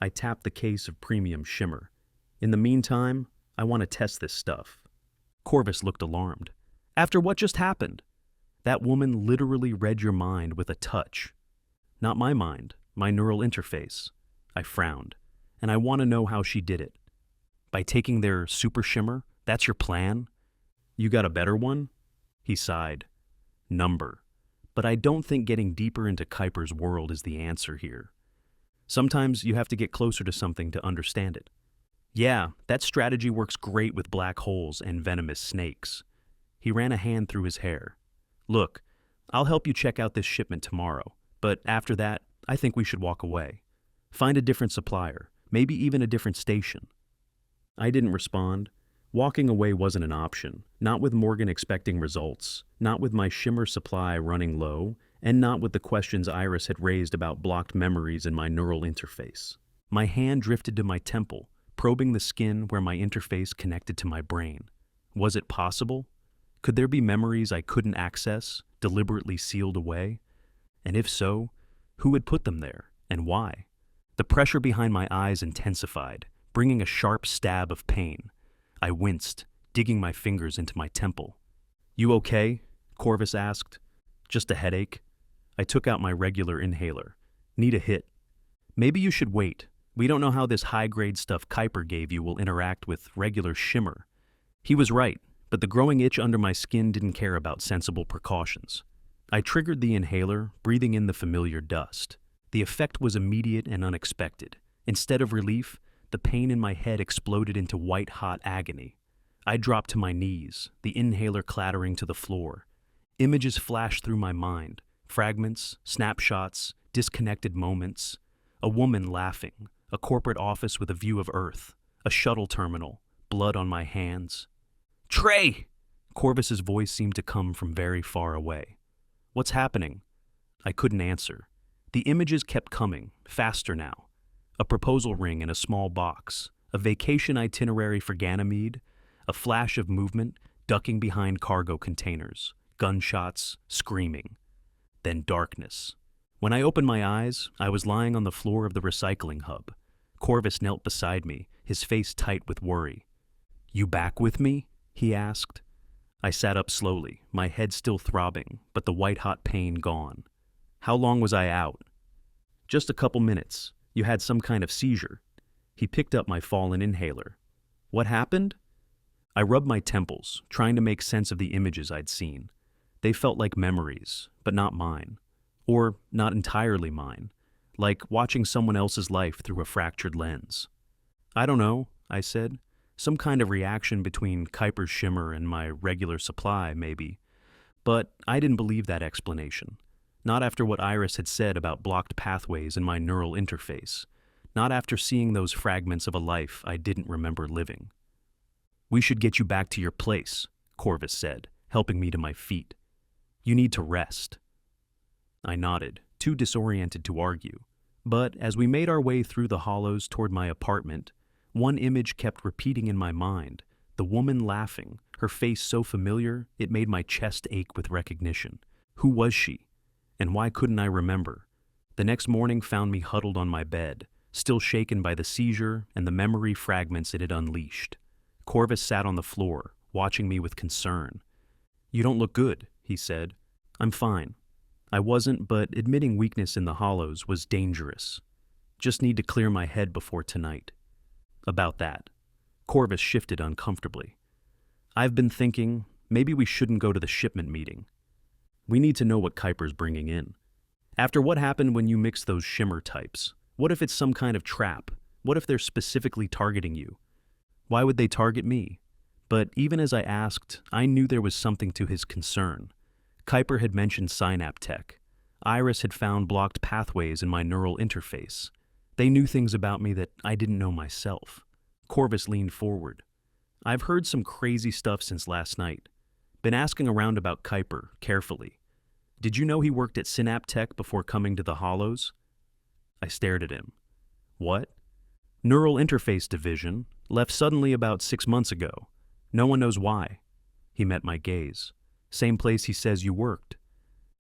Speaker 2: I tapped the case of premium shimmer. "In the meantime, I want to test this stuff." Corvus looked alarmed. "After what just happened?" "That woman literally read your mind with a touch." "Not my mind, my neural interface." I frowned. "And I want to know how she did it." "By taking their super shimmer? That's your plan?" "You got a better one?" He sighed. "Number. But I don't think getting deeper into Kyper's world is the answer here. Sometimes you have to get closer to something to understand it." "Yeah, that strategy works great with black holes and venomous snakes." He ran a hand through his hair. "Look, I'll help you check out this shipment tomorrow, but after that, I think we should walk away. Find a different supplier, maybe even a different station." I didn't respond. Walking away wasn't an option, not with Morgan expecting results, not with my shimmer supply running low, and not with the questions Iris had raised about blocked memories in my neural interface. My hand drifted to my temple, probing the skin where my interface connected to my brain. Was it possible? Could there be memories I couldn't access, deliberately sealed away? And if so, who had put them there, and why? The pressure behind my eyes intensified, bringing a sharp stab of pain. I winced, digging my fingers into my temple. "You okay?" Corvus asked. "Just a headache." I took out my regular inhaler. "Need a hit." "Maybe you should wait. We don't know how this high-grade stuff Kyper gave you will interact with regular shimmer." He was right, but the growing itch under my skin didn't care about sensible precautions. I triggered the inhaler, breathing in the familiar dust. The effect was immediate and unexpected. Instead of relief, the pain in my head exploded into white-hot agony. I dropped to my knees, the inhaler clattering to the floor. Images flashed through my mind, fragments, snapshots, disconnected moments. A woman laughing, a corporate office with a view of Earth, a shuttle terminal, blood on my hands. "Trey!" Corvus's voice seemed to come from very far away. "What's happening?" I couldn't answer. The images kept coming, faster now. A proposal ring in a small box, a vacation itinerary for Ganymede, a flash of movement, ducking behind cargo containers, gunshots, screaming. Then darkness. When I opened my eyes, I was lying on the floor of the recycling hub. Corvus knelt beside me, his face tight with worry. "You back with me?" he asked. I sat up slowly, my head still throbbing, but the white-hot pain gone. "How long was I out?" "Just a couple minutes. You had some kind of seizure." He picked up my fallen inhaler. "What happened?" I rubbed my temples, trying to make sense of the images I'd seen. They felt like memories, but not mine. Or not entirely mine. Like watching someone else's life through a fractured lens. "I don't know," I said. "Some kind of reaction between Kyper's shimmer and my regular supply, maybe." But I didn't believe that explanation. Not after what Iris had said about blocked pathways in my neural interface. Not after seeing those fragments of a life I didn't remember living. "We should get you back to your place," Corvus said, helping me to my feet. "You need to rest." I nodded, too disoriented to argue. But as we made our way through the hollows toward my apartment, one image kept repeating in my mind, the woman laughing, her face so familiar it made my chest ache with recognition. Who was she? And why couldn't I remember? The next morning found me huddled on my bed, still shaken by the seizure and the memory fragments it had unleashed. Corvus sat on the floor, watching me with concern. "You don't look good," he said. "I'm fine." I wasn't, but admitting weakness in the hollows was dangerous. "Just need to clear my head before tonight." "About that." Corvus shifted uncomfortably. "I've been thinking, maybe we shouldn't go to the shipment meeting. We need to know what Kyper's bringing in. After what happened when you mixed those shimmer types, what if it's some kind of trap? What if they're specifically targeting you? Why would they target me? But even as I asked, I knew there was something to his concern. Kyper had mentioned Synaptech. Iris had found blocked pathways in my neural interface. They knew things about me that I didn't know myself. Corvus leaned forward. I've heard some crazy stuff since last night. Been asking around about Kyper, carefully. Did you know he worked at Synaptech before coming to the Hollows? I stared at him. What? Neural Interface Division, left suddenly about 6 months ago. No one knows why. He met my gaze. Same place he says you worked.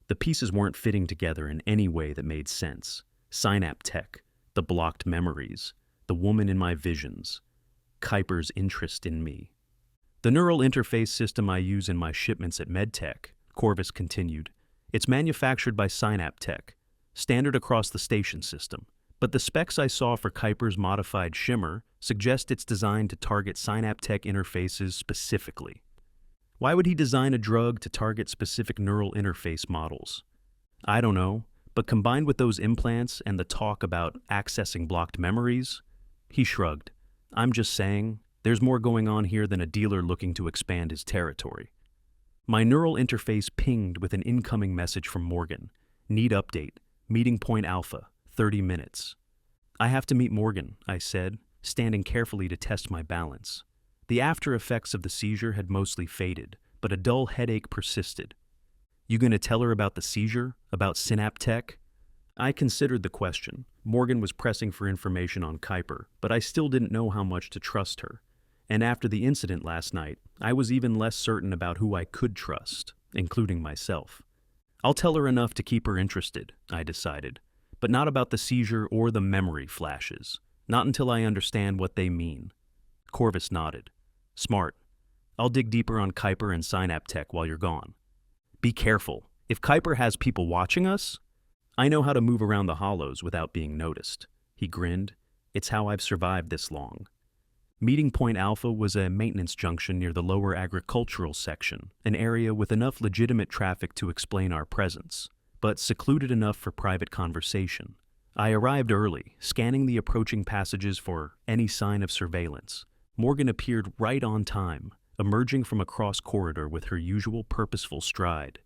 Speaker 2: The pieces weren't fitting together in any way that made sense. Synaptech, the blocked memories, the woman in my visions, Kyper's interest in me. The neural interface system I use in my shipments at MedTech, Corvus continued. It's manufactured by Synaptech, standard across the station system. But the specs I saw for Kyper's modified Shimmer suggest it's designed to target Synaptech interfaces specifically. Why would he design a drug to target specific neural interface models? I don't know, but combined with those implants and the talk about accessing blocked memories, he shrugged. I'm just saying, there's more going on here than a dealer looking to expand his territory. My neural interface pinged with an incoming message from Morgan. Need update. Meeting point alpha. 30 minutes. I have to meet Morgan, I said, standing carefully to test my balance. The after effects of the seizure had mostly faded, but a dull headache persisted. You gonna tell her about the seizure? About Synaptech? I considered the question. Morgan was pressing for information on Kyper, but I still didn't know how much to trust her. And after the incident last night, I was even less certain about who I could trust, including myself. I'll tell her enough to keep her interested, I decided, but not about the seizure or the memory flashes, not until I understand what they mean. Corvus nodded. Smart. I'll dig deeper on Kyper and Synaptech while you're gone. Be careful. If Kyper has people watching us, I know how to move around the Hollows without being noticed. He grinned. It's how I've survived this long. Meeting Point Alpha was a maintenance junction near the lower agricultural section, an area with enough legitimate traffic to explain our presence, but secluded enough for private conversation. I arrived early, scanning the approaching passages for any sign of surveillance. Morgan appeared right on time, emerging from a cross corridor with her usual purposeful stride.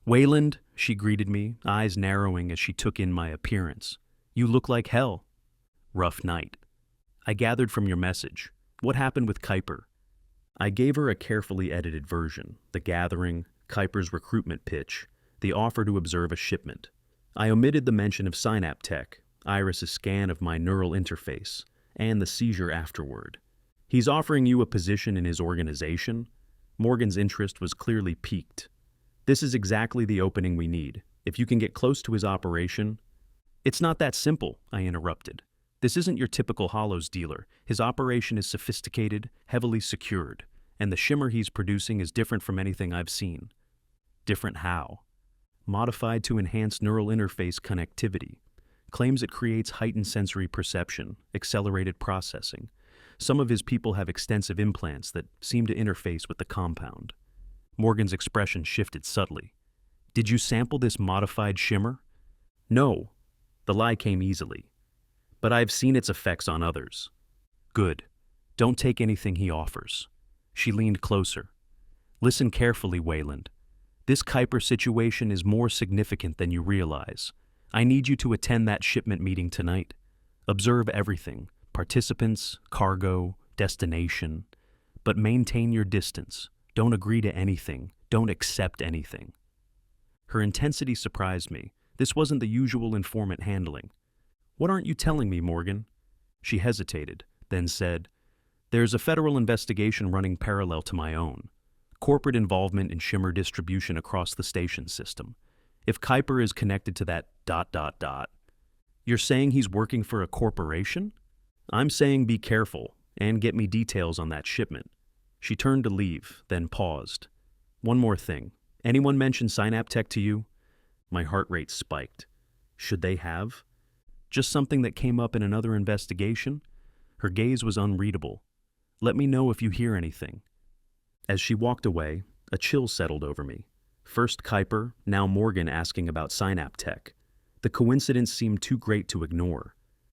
Speaker 2: Weyland, she greeted me, eyes narrowing as she took in my appearance. You look like hell. Rough night. I gathered from your message. What happened with Kyper? I gave her a carefully edited version, the gathering, Kyper's recruitment pitch, the offer to observe a shipment. I omitted the mention of Synaptech, Iris's scan of my neural interface, and the seizure afterward. He's offering you a position in his organization? Morgan's interest was clearly piqued. This is exactly the opening we need. If you can get close to his operation... It's not that simple, I interrupted. This isn't your typical Hollows dealer. His operation is sophisticated, heavily secured, and the shimmer he's producing is different from anything I've seen. Different how? Modified to enhance neural interface connectivity. Claims it creates heightened sensory perception, accelerated processing. Some of his people have extensive implants that seem to interface with the compound. Morgan's expression shifted subtly. Did you sample this modified shimmer? No. The lie came easily. But I've seen its effects on others. Good. Don't take anything he offers. She leaned closer. Listen carefully, Weyland. This Kyper situation is more significant than you realize. I need you to attend that shipment meeting tonight. Observe everything, participants, cargo, destination, but maintain your distance. Don't agree to anything. Don't accept anything. Her intensity surprised me. This wasn't the usual informant handling. What aren't you telling me, Morgan? She hesitated, then said, There's a federal investigation running parallel to my own. Corporate involvement in Shimmer distribution across the station system. If Kyper is connected to that ... You're saying he's working for a corporation? I'm saying be careful, and get me details on that shipment. She turned to leave, then paused. One more thing. Anyone mention Synaptech to you? My heart rate spiked. Should they have? Just something that came up in another investigation? Her gaze was unreadable. Let me know if you hear anything. As she walked away, a chill settled over me. First Kyper, now Morgan asking about Synaptech. The coincidence seemed too great to ignore.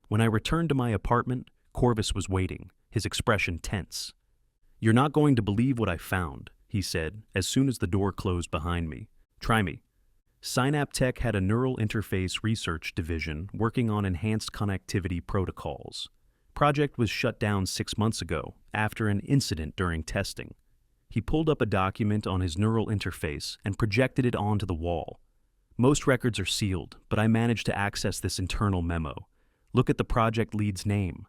Speaker 2: When I returned to my apartment, Corvus was waiting, his expression tense. "You're not going to believe what I found," he said as soon as the door closed behind me. "Try me." Synaptech had a neural interface research division working on enhanced connectivity protocols. Project was shut down 6 months ago after an incident during testing. He pulled up a document on his neural interface and projected it onto the wall. "Most records are sealed, but I managed to access this internal memo. Look at the project lead's name."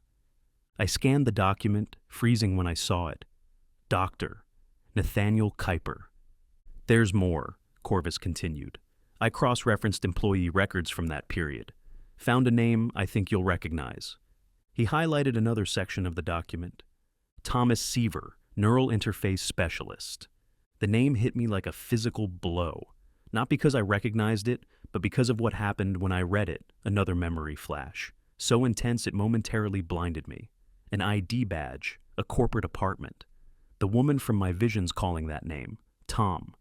Speaker 2: I scanned the document, freezing when I saw it. Dr. Nathaniel Kyper. "There's more," Corvus continued. "I cross-referenced employee records from that period. Found a name I think you'll recognize." He highlighted another section of the document. "Thomas Seaver, Neural Interface Specialist." The name hit me like a physical blow. Not because I recognized it, but because of what happened when I read it, another memory flash. So intense it momentarily blinded me. An ID badge, a corporate apartment. The woman from my visions calling that name, Tom.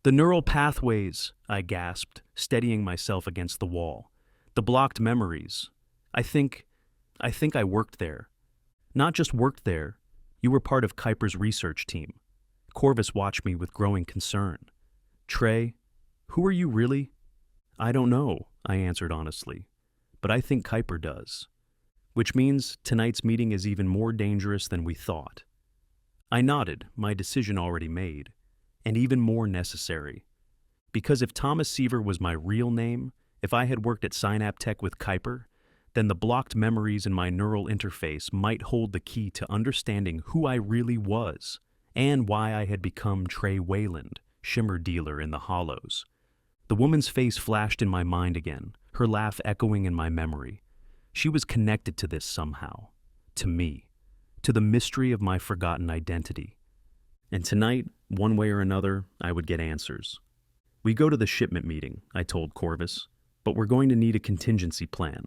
Speaker 2: "The neural pathways," I gasped, steadying myself against the wall. "The blocked memories. I think I worked there." "Not just worked there. You were part of Kyper's research team." Corvus watched me with growing concern. "Trey, who are you really?" "I don't know," I answered honestly. "But I think Kyper does. Which means tonight's meeting is even more dangerous than we thought." I nodded, my decision already made, and even more necessary. Because if Thomas Seaver was my real name, if I had worked at Synaptech with Kyper, then the blocked memories in my neural interface might hold the key to understanding who I really was, and why I had become Trey Weyland, Shimmer dealer in the Hollows. The woman's face flashed in my mind again, her laugh echoing in my memory. She was connected to this somehow, to me, to the mystery of my forgotten identity. And tonight, one way or another, I would get answers. "We go to the shipment meeting," I told Corvus, "but we're going to need a contingency plan."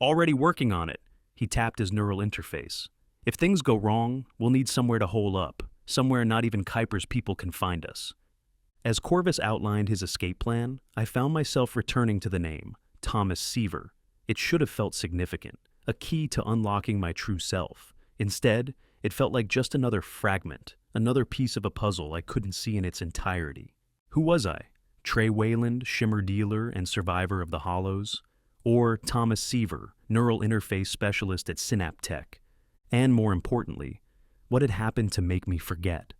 Speaker 2: "Already working on it," he tapped his neural interface. "If things go wrong, we'll need somewhere to hole up, somewhere not even Kyper's people can find us." As Corvus outlined his escape plan, I found myself returning to the name, Thomas Seaver. It should have felt significant, a key to unlocking my true self. Instead, it felt like just another fragment, another piece of a puzzle I couldn't see in its entirety. Who was I? Trey Weyland, Shimmer dealer and survivor of the Hollows? Or Thomas Seaver, neural interface specialist at Synaptech? And more importantly, what had happened to make me forget?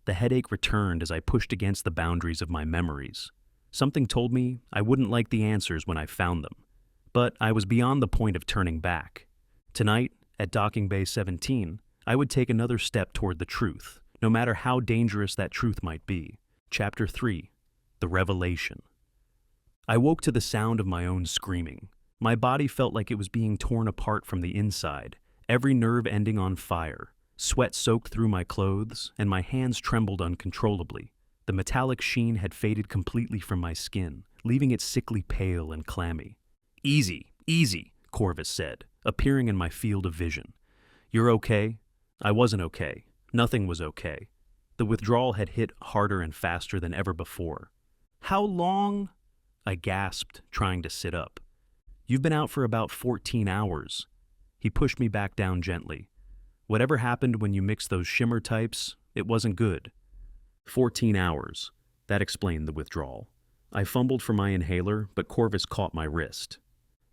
Speaker 2: The headache returned as I pushed against the boundaries of my memories. Something told me I wouldn't like the answers when I found them. But I was beyond the point of turning back. Tonight, at Docking Bay 17, I would take another step toward the truth, no matter how dangerous that truth might be. Chapter 3. The Revelation. I woke to the sound of my own screaming. My body felt like it was being torn apart from the inside, every nerve ending on fire. Sweat soaked through my clothes, and my hands trembled uncontrollably. The metallic sheen had faded completely from my skin, leaving it sickly pale and clammy. "Easy, easy," Corvus said, appearing in my field of vision. "You're okay?" I wasn't okay. Nothing was okay. The withdrawal had hit harder and faster than ever before. "How long?" I gasped, trying to sit up. "You've been out for about 14 hours. He pushed me back down gently. "Whatever happened when you mixed those shimmer types, it wasn't good." 14 hours. That explained the withdrawal. I fumbled for my inhaler, but Corvus caught my wrist.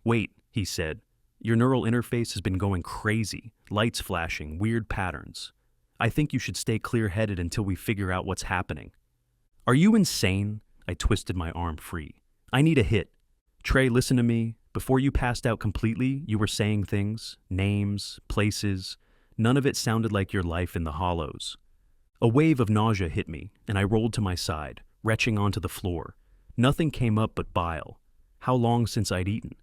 Speaker 2: "Wait," he said. "Your neural interface has been going crazy, lights flashing, weird patterns. I think you should stay clear-headed until we figure out what's happening." "Are you insane?" I twisted my arm free. "I need a hit. Trey, listen to me. Before you passed out completely, you were saying things, names, places. None of it sounded like your life in the Hollows." A wave of nausea hit me, and I rolled to my side, retching onto the floor. Nothing came up but bile. How long since I'd eaten?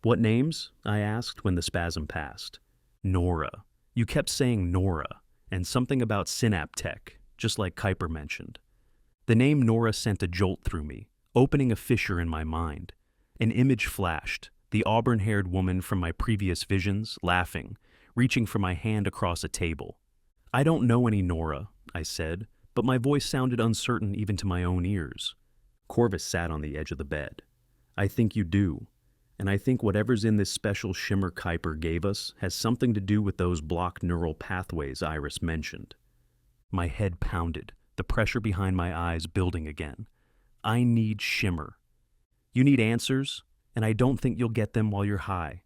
Speaker 2: "What names?" I asked when the spasm passed. "Nora. You kept saying Nora, and something about Synaptech, just like Kyper mentioned." The name Nora sent a jolt through me, opening a fissure in my mind. An image flashed, the auburn-haired woman from my previous visions, laughing, reaching for my hand across a table. "I don't know any Nora," I said, but my voice sounded uncertain even to my own ears. Corvus sat on the edge of the bed. "I think you do. And I think whatever's in this special shimmer Kyper gave us has something to do with those blocked neural pathways Iris mentioned. My head pounded, the pressure behind my eyes building again. I need shimmer. You need answers, and I don't think you'll get them while you're high.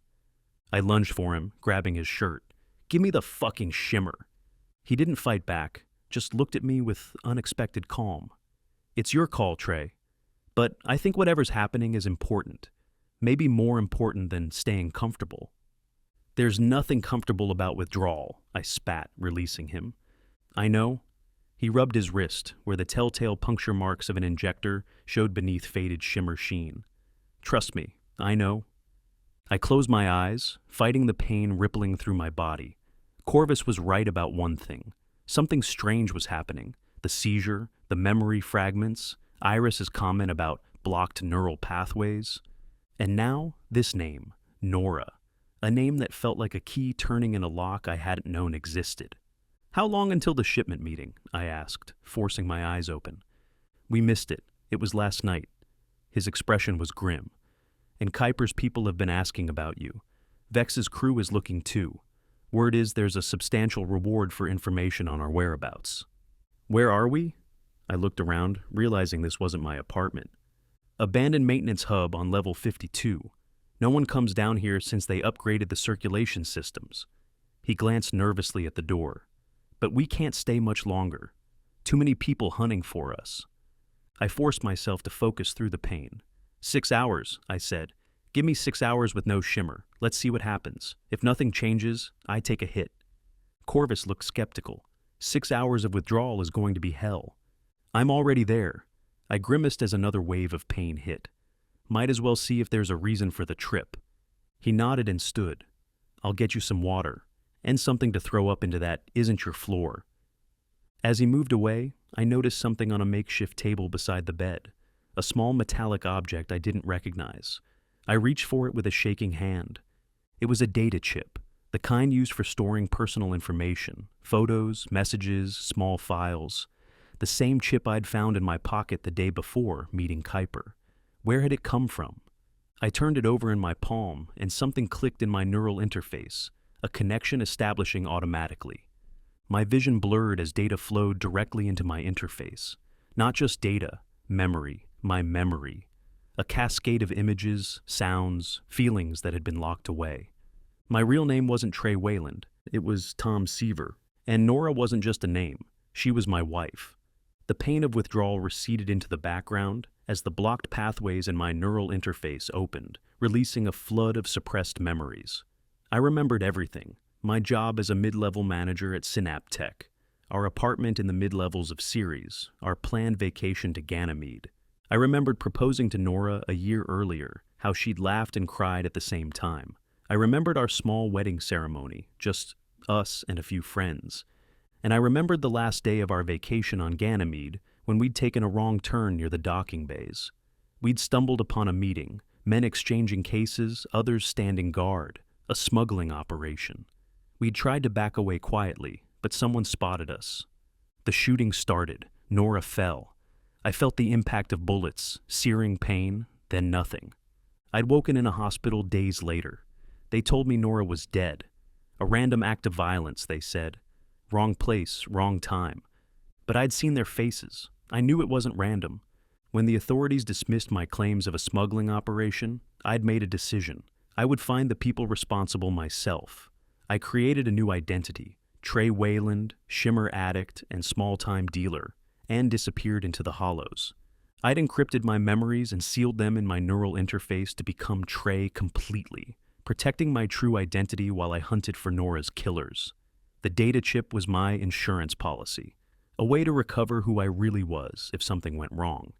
Speaker 2: I lunged for him, grabbing his shirt. Give me the fucking shimmer. He didn't fight back, just looked at me with unexpected calm. It's your call, Trey. But I think whatever's happening is important. Maybe more important than staying comfortable. There's nothing comfortable about withdrawal, I spat, releasing him. I know. He rubbed his wrist, where the telltale puncture marks of an injector showed beneath faded shimmer sheen. Trust me, I know. I closed my eyes, fighting the pain rippling through my body. Corvus was right about one thing. Something strange was happening. The seizure, the memory fragments, Iris's comment about blocked neural pathways. And now, this name, Nora. A name that felt like a key turning in a lock I hadn't known existed. How long until the shipment meeting? I asked, forcing my eyes open. We missed it. It was last night. His expression was grim. And Kyper's people have been asking about you. Vex's crew is looking too. Word is there's a substantial reward for information on our whereabouts. Where are we? I looked around, realizing this wasn't my apartment. Abandoned maintenance hub on level 52. No one comes down here since they upgraded the circulation systems. He glanced nervously at the door. But we can't stay much longer. Too many people hunting for us. I forced myself to focus through the pain. 6 hours, I said. Give me 6 hours with no shimmer. Let's see what happens. If nothing changes, I take a hit. Corvus looked skeptical. 6 hours of withdrawal is going to be hell. I'm already there. I grimaced as another wave of pain hit. Might as well see if there's a reason for the trip. He nodded and stood. I'll get you some water. And something to throw up into that isn't your floor. As he moved away, I noticed something on a makeshift table beside the bed, a small metallic object I didn't recognize. I reached for it with a shaking hand. It was a data chip, the kind used for storing personal information, photos, messages, small files. The same chip I'd found in my pocket the day before meeting Kyper. Where had it come from? I turned it over in my palm, and something clicked in my neural interface. A connection establishing automatically. My vision blurred as data flowed directly into my interface. Not just data, memory, my memory. A cascade of images, sounds, feelings that had been locked away. My real name wasn't Trey Weyland, it was Tom Seaver. And Nora wasn't just a name, she was my wife. The pain of withdrawal receded into the background as the blocked pathways in my neural interface opened, releasing a flood of suppressed memories. I remembered everything. My job as a mid-level manager at Synapse Tech, our apartment in the mid-levels of Ceres, our planned vacation to Ganymede. I remembered proposing to Nora a year earlier, how she'd laughed and cried at the same time. I remembered our small wedding ceremony, just us and a few friends. And I remembered the last day of our vacation on Ganymede when we'd taken a wrong turn near the docking bays. We'd stumbled upon a meeting, men exchanging cases, others standing guard. A smuggling operation. We'd tried to back away quietly, but someone spotted us. The shooting started. Nora fell. I felt the impact of bullets, searing pain, then nothing. I'd woken in a hospital days later. They told me Nora was dead. A random act of violence, they said. Wrong place, wrong time. But I'd seen their faces. I knew it wasn't random. When the authorities dismissed my claims of a smuggling operation, I'd made a decision. I would find the people responsible myself. I created a new identity, Trey Weyland, Shimmer-addicted, and small-time dealer, and disappeared into the hollows. I'd encrypted my memories and sealed them in my neural interface to become Trey completely, protecting my true identity while I hunted for Nora's killers. The data chip was my insurance policy, a way to recover who I really was if something went wrong.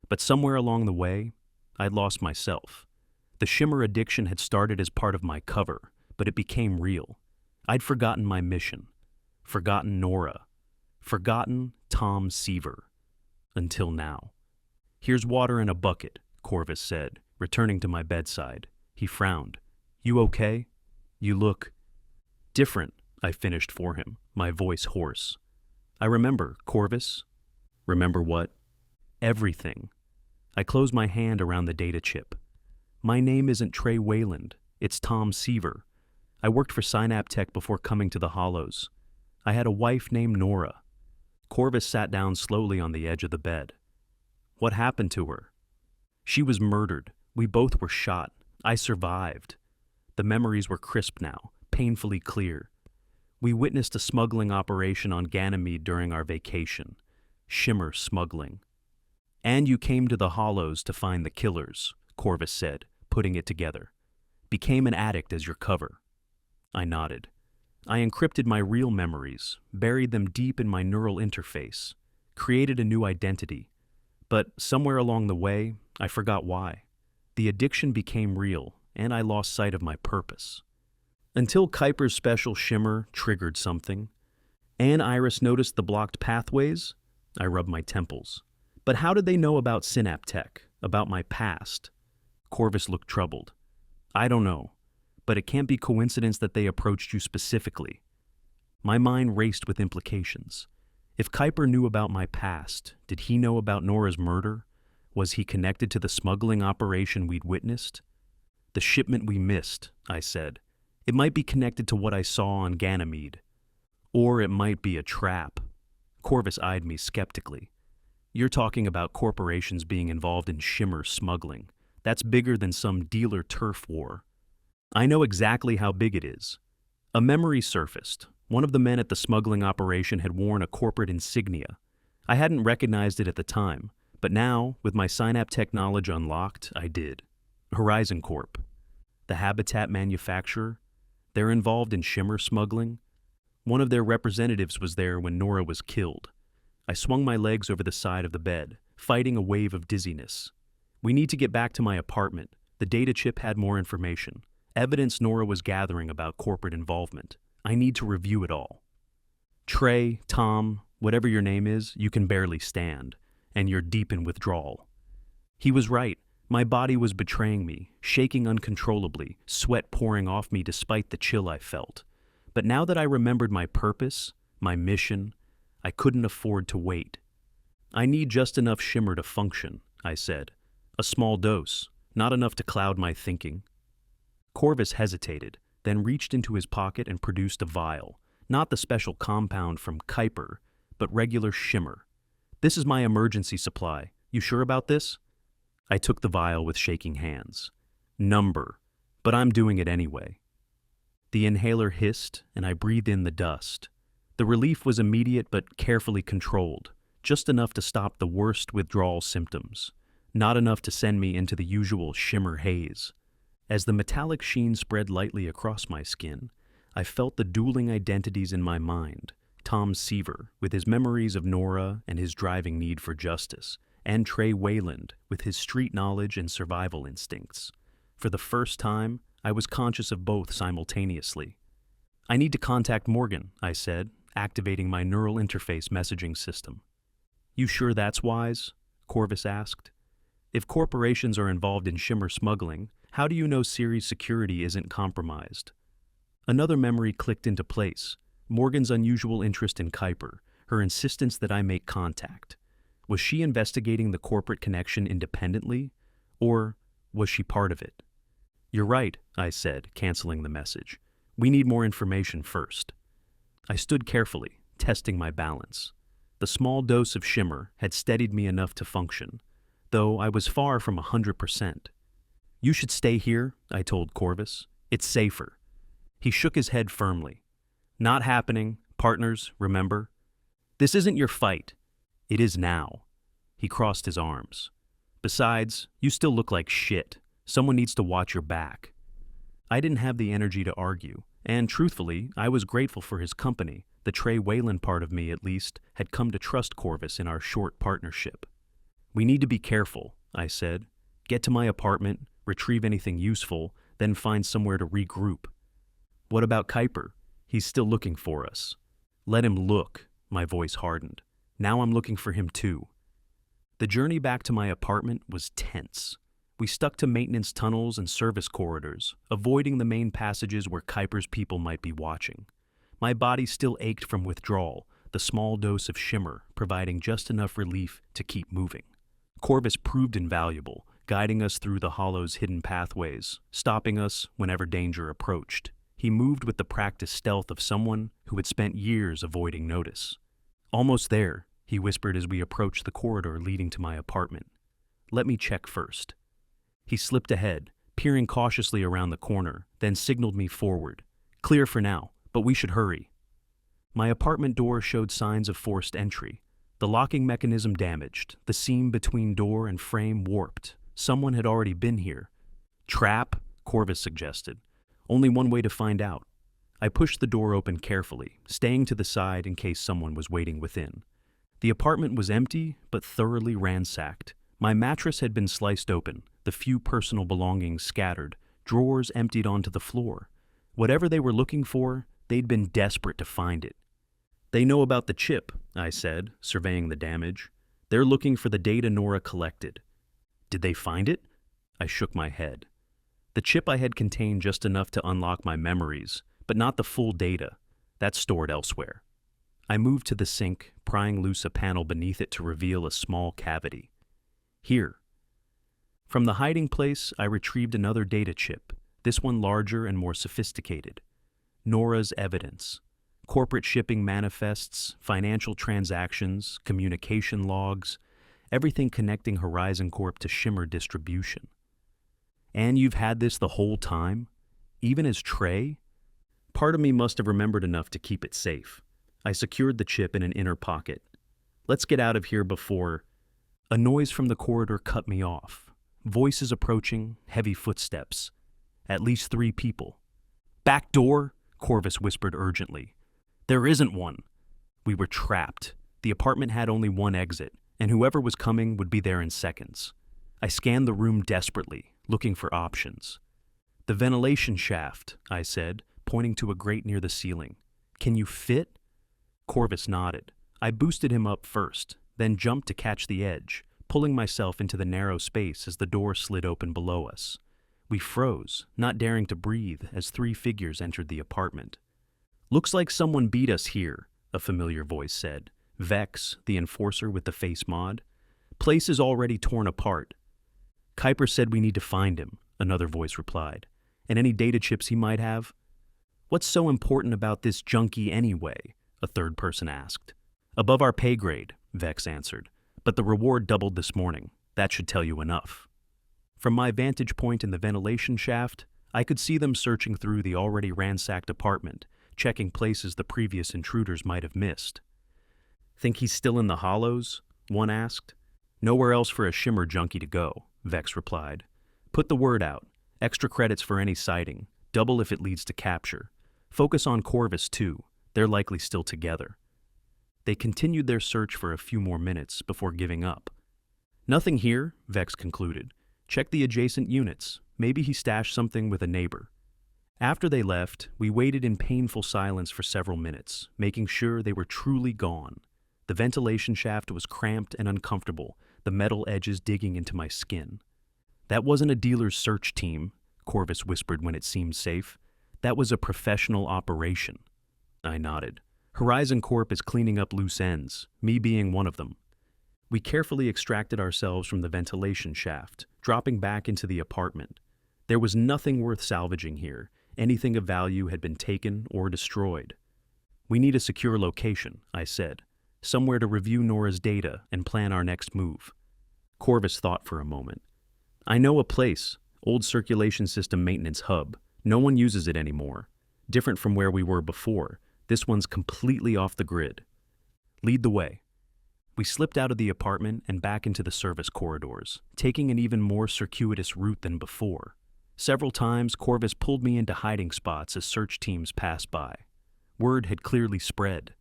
Speaker 2: But somewhere along the way, I'd lost myself. The Shimmer addiction had started as part of my cover, but it became real. I'd forgotten my mission, forgotten Nora, forgotten Tom Seaver. Until now. Here's water in a bucket, Corvus said, returning to my bedside. He frowned. You okay? You look different, I finished for him, my voice hoarse. I remember, Corvus. Remember what? Everything. I closed my hand around the data chip. My name isn't Trey Weyland. It's Tom Seaver. I worked for Synaptech before coming to the Hollows. I had a wife named Nora. Corvus sat down slowly on the edge of the bed. What happened to her? She was murdered. We both were shot. I survived. The memories were crisp now, painfully clear. We witnessed a smuggling operation on Ganymede during our vacation. Shimmer smuggling. And you came to the Hollows to find the killers, Corvus said, putting it together. Became an addict as your cover. I nodded. I encrypted my real memories, buried them deep in my neural interface, created a new identity. But somewhere along the way, I forgot why. The addiction became real, and I lost sight of my purpose. Until Kyper's special shimmer triggered something. And Iris noticed the blocked pathways. I rubbed my temples. But how did they know about Synaptech, about my past? Corvus looked troubled. I don't know, but it can't be coincidence that they approached you specifically. My mind raced with implications. If Kyper knew about my past, did he know about Nora's murder? Was he connected to the smuggling operation we'd witnessed? The shipment we missed, I said. It might be connected to what I saw on Ganymede. Or it might be a trap. Corvus eyed me skeptically. You're talking about corporations being involved in Shimmer smuggling. That's bigger than some dealer turf war. I know exactly how big it is. A memory surfaced. One of the men at the smuggling operation had worn a corporate insignia. I hadn't recognized it at the time, but now, with my Synaptech knowledge unlocked, I did. Horizon Corp. The habitat manufacturer. They're involved in Shimmer smuggling. One of their representatives was there when Nora was killed. I swung my legs over the side of the bed, fighting a wave of dizziness. We need to get back to my apartment. The data chip had more information. Evidence Nora was gathering about corporate involvement. I need to review it all. Trey, Tom, whatever your name is, you can barely stand, and you're deep in withdrawal. He was right. My body was betraying me, shaking uncontrollably, sweat pouring off me despite the chill I felt. But now that I remembered my purpose, my mission, I couldn't afford to wait. I need just enough shimmer to function, I said. A small dose, not enough to cloud my thinking. Corvus hesitated, then reached into his pocket and produced a vial, not the special compound from Kyper, but regular shimmer. This is my emergency supply. You sure about this? I took the vial with shaking hands. Number, but I'm doing it anyway. The inhaler hissed, and I breathed in the dust. The relief was immediate but carefully controlled, just enough to stop the worst withdrawal symptoms, not enough to send me into the usual shimmer haze. As the metallic sheen spread lightly across my skin, I felt the dueling identities in my mind. Tom Seaver, with his memories of Nora and his driving need for justice, and Trey Weyland, with his street knowledge and survival instincts. For the first time, I was conscious of both simultaneously. I need to contact Morgan, I said, activating my neural interface messaging system. You sure that's wise? Corvus asked. If corporations are involved in Shimmer smuggling, how do you know Ceres' security isn't compromised? Another memory clicked into place. Morgan's unusual interest in Kyper, her insistence that I make contact. Was she investigating the corporate connection independently, or was she part of it? You're right, I said, canceling the message. We need more information first. I stood carefully, testing my balance. The small dose of shimmer had steadied me enough to function, though I was far from 100%. You should stay here, I told Corvus. It's safer. He shook his head firmly. Not happening, partners, remember? This isn't your fight. It is now. He crossed his arms. Besides, you still look like shit. Someone needs to watch your back. I didn't have the energy to argue, and truthfully, I was grateful for his company. The Trey Weyland part of me, at least, had come to trust Corvus in our short partnership. We need to be careful, I said. Get to my apartment, retrieve anything useful, then find somewhere to regroup. What about Kyper? He's still looking for us. Let him look, my voice hardened. Now I'm looking for him too. The journey back to my apartment was tense. We stuck to maintenance tunnels and service corridors, avoiding the main passages where Kyper's people might be watching. My body still ached from withdrawal, the small dose of shimmer providing just enough relief to keep moving. Corvus proved invaluable, guiding us through the hollow's hidden pathways, stopping us whenever danger approached. He moved with the practiced stealth of someone who had spent years avoiding notice. "Almost there," he whispered as we approached the corridor leading to my apartment. "Let me check first." He slipped ahead, peering cautiously around the corner, then signaled me forward. "Clear for now, but we should hurry." My apartment door showed signs of forced entry. The locking mechanism damaged, the seam between door and frame warped. Someone had already been here. "Trap?" Corvus suggested. "Only one way to find out." I pushed the door open carefully, staying to the side in case someone was waiting within. The apartment was empty, but thoroughly ransacked. My mattress had been sliced open, the few personal belongings scattered, drawers emptied onto the floor. Whatever they were looking for, they'd been desperate to find it. "They know about the chip," I said, surveying the damage. "They're looking for the data Nora collected." "Did they find it?" I shook my head. The chip I had contained just enough to unlock my memories, but not the full data. That's stored elsewhere. I moved to the sink, prying loose a panel beneath it to reveal a small cavity. "Here." From the hiding place, I retrieved another data chip, this one larger and more sophisticated. Nora's evidence. Corporate shipping manifests, financial transactions, communication logs, everything connecting Horizon Corp to Shimmer distribution. "And you've had this the whole time? Even as Trey?" Part of me must have remembered enough to keep it safe. I secured the chip in an inner pocket. "Let's get out of here before—" A noise from the corridor cut me off. Voices approaching, heavy footsteps. At least 3 people. "Back door?" Corvus whispered urgently. "There isn't one." We were trapped. The apartment had only one exit, and whoever was coming would be there in seconds. I scanned the room desperately, looking for options. "The ventilation shaft," I said, pointing to a grate near the ceiling. "Can you fit?" Corvus nodded. I boosted him up first, then jumped to catch the edge, pulling myself into the narrow space as the door slid open below us. We froze, not daring to breathe, as 3 figures entered the apartment. "Looks like someone beat us here," a familiar voice said. Vex, the enforcer with the face mod. "Place is already torn apart." "Kyper said we need to find him," another voice replied. "And any data chips he might have." "What's so important about this junkie anyway?" a third person asked. "Above our pay grade," Vex answered. "But the reward doubled this morning. That should tell you enough." From my vantage point in the ventilation shaft, I could see them searching through the already ransacked apartment, checking places the previous intruders might have missed. "Think he's still in the hollows?" one asked. "Nowhere else for a Shimmer junkie to go," Vex replied. "Put the word out. Extra credits for any sighting. Double if it leads to capture. Focus on Corvus, too. They're likely still together." They continued their search for a few more minutes before giving up. "Nothing here," Vex concluded. "Check the adjacent units. Maybe he stashed something with a neighbor." After they left, we waited in painful silence for several minutes, making sure they were truly gone. The ventilation shaft was cramped and uncomfortable, the metal edges digging into my skin. "That wasn't a dealer's search team," Corvus whispered when it seemed safe. "That was a professional operation." I nodded. "Horizon Corp is cleaning up loose ends, me being one of them." We carefully extracted ourselves from the ventilation shaft, dropping back into the apartment. There was nothing worth salvaging here. Anything of value had been taken or destroyed. "We need a secure location," I said. "Somewhere to review Nora's data and plan our next move." Corvus thought for a moment. "I know a place, old circulation system maintenance hub. No one uses it anymore. Different from where we were before. This one's completely off the grid." "Lead the way." We slipped out of the apartment and back into the service corridors, taking an even more circuitous route than before. Several times, Corvus pulled me into hiding spots as search teams passed by. Word had clearly spread.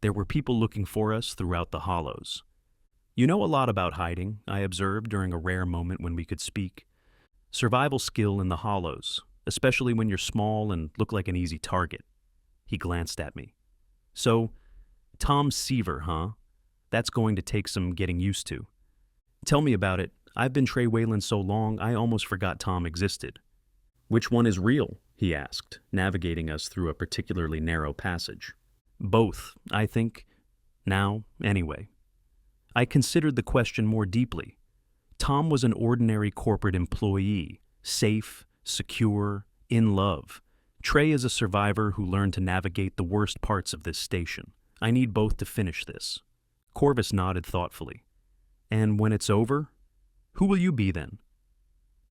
Speaker 2: There were people looking for us throughout the hollows. "You know a lot about hiding," I observed during a rare moment when we could speak. "Survival skill in the hollows, especially when you're small and look like an easy target." He glanced at me. "So, Tom Seaver, huh? That's going to take some getting used to." "Tell me about it. I've been Trey Weyland so long, I almost forgot Tom existed." "Which one is real?" he asked, navigating us through a particularly narrow passage. "Both, I think. Now, anyway." I considered the question more deeply. Tom was an ordinary corporate employee, safe, secure, in love. Trey is a survivor who learned to navigate the worst parts of this station. I need both to finish this. Corvus nodded thoughtfully. And when it's over, who will you be then?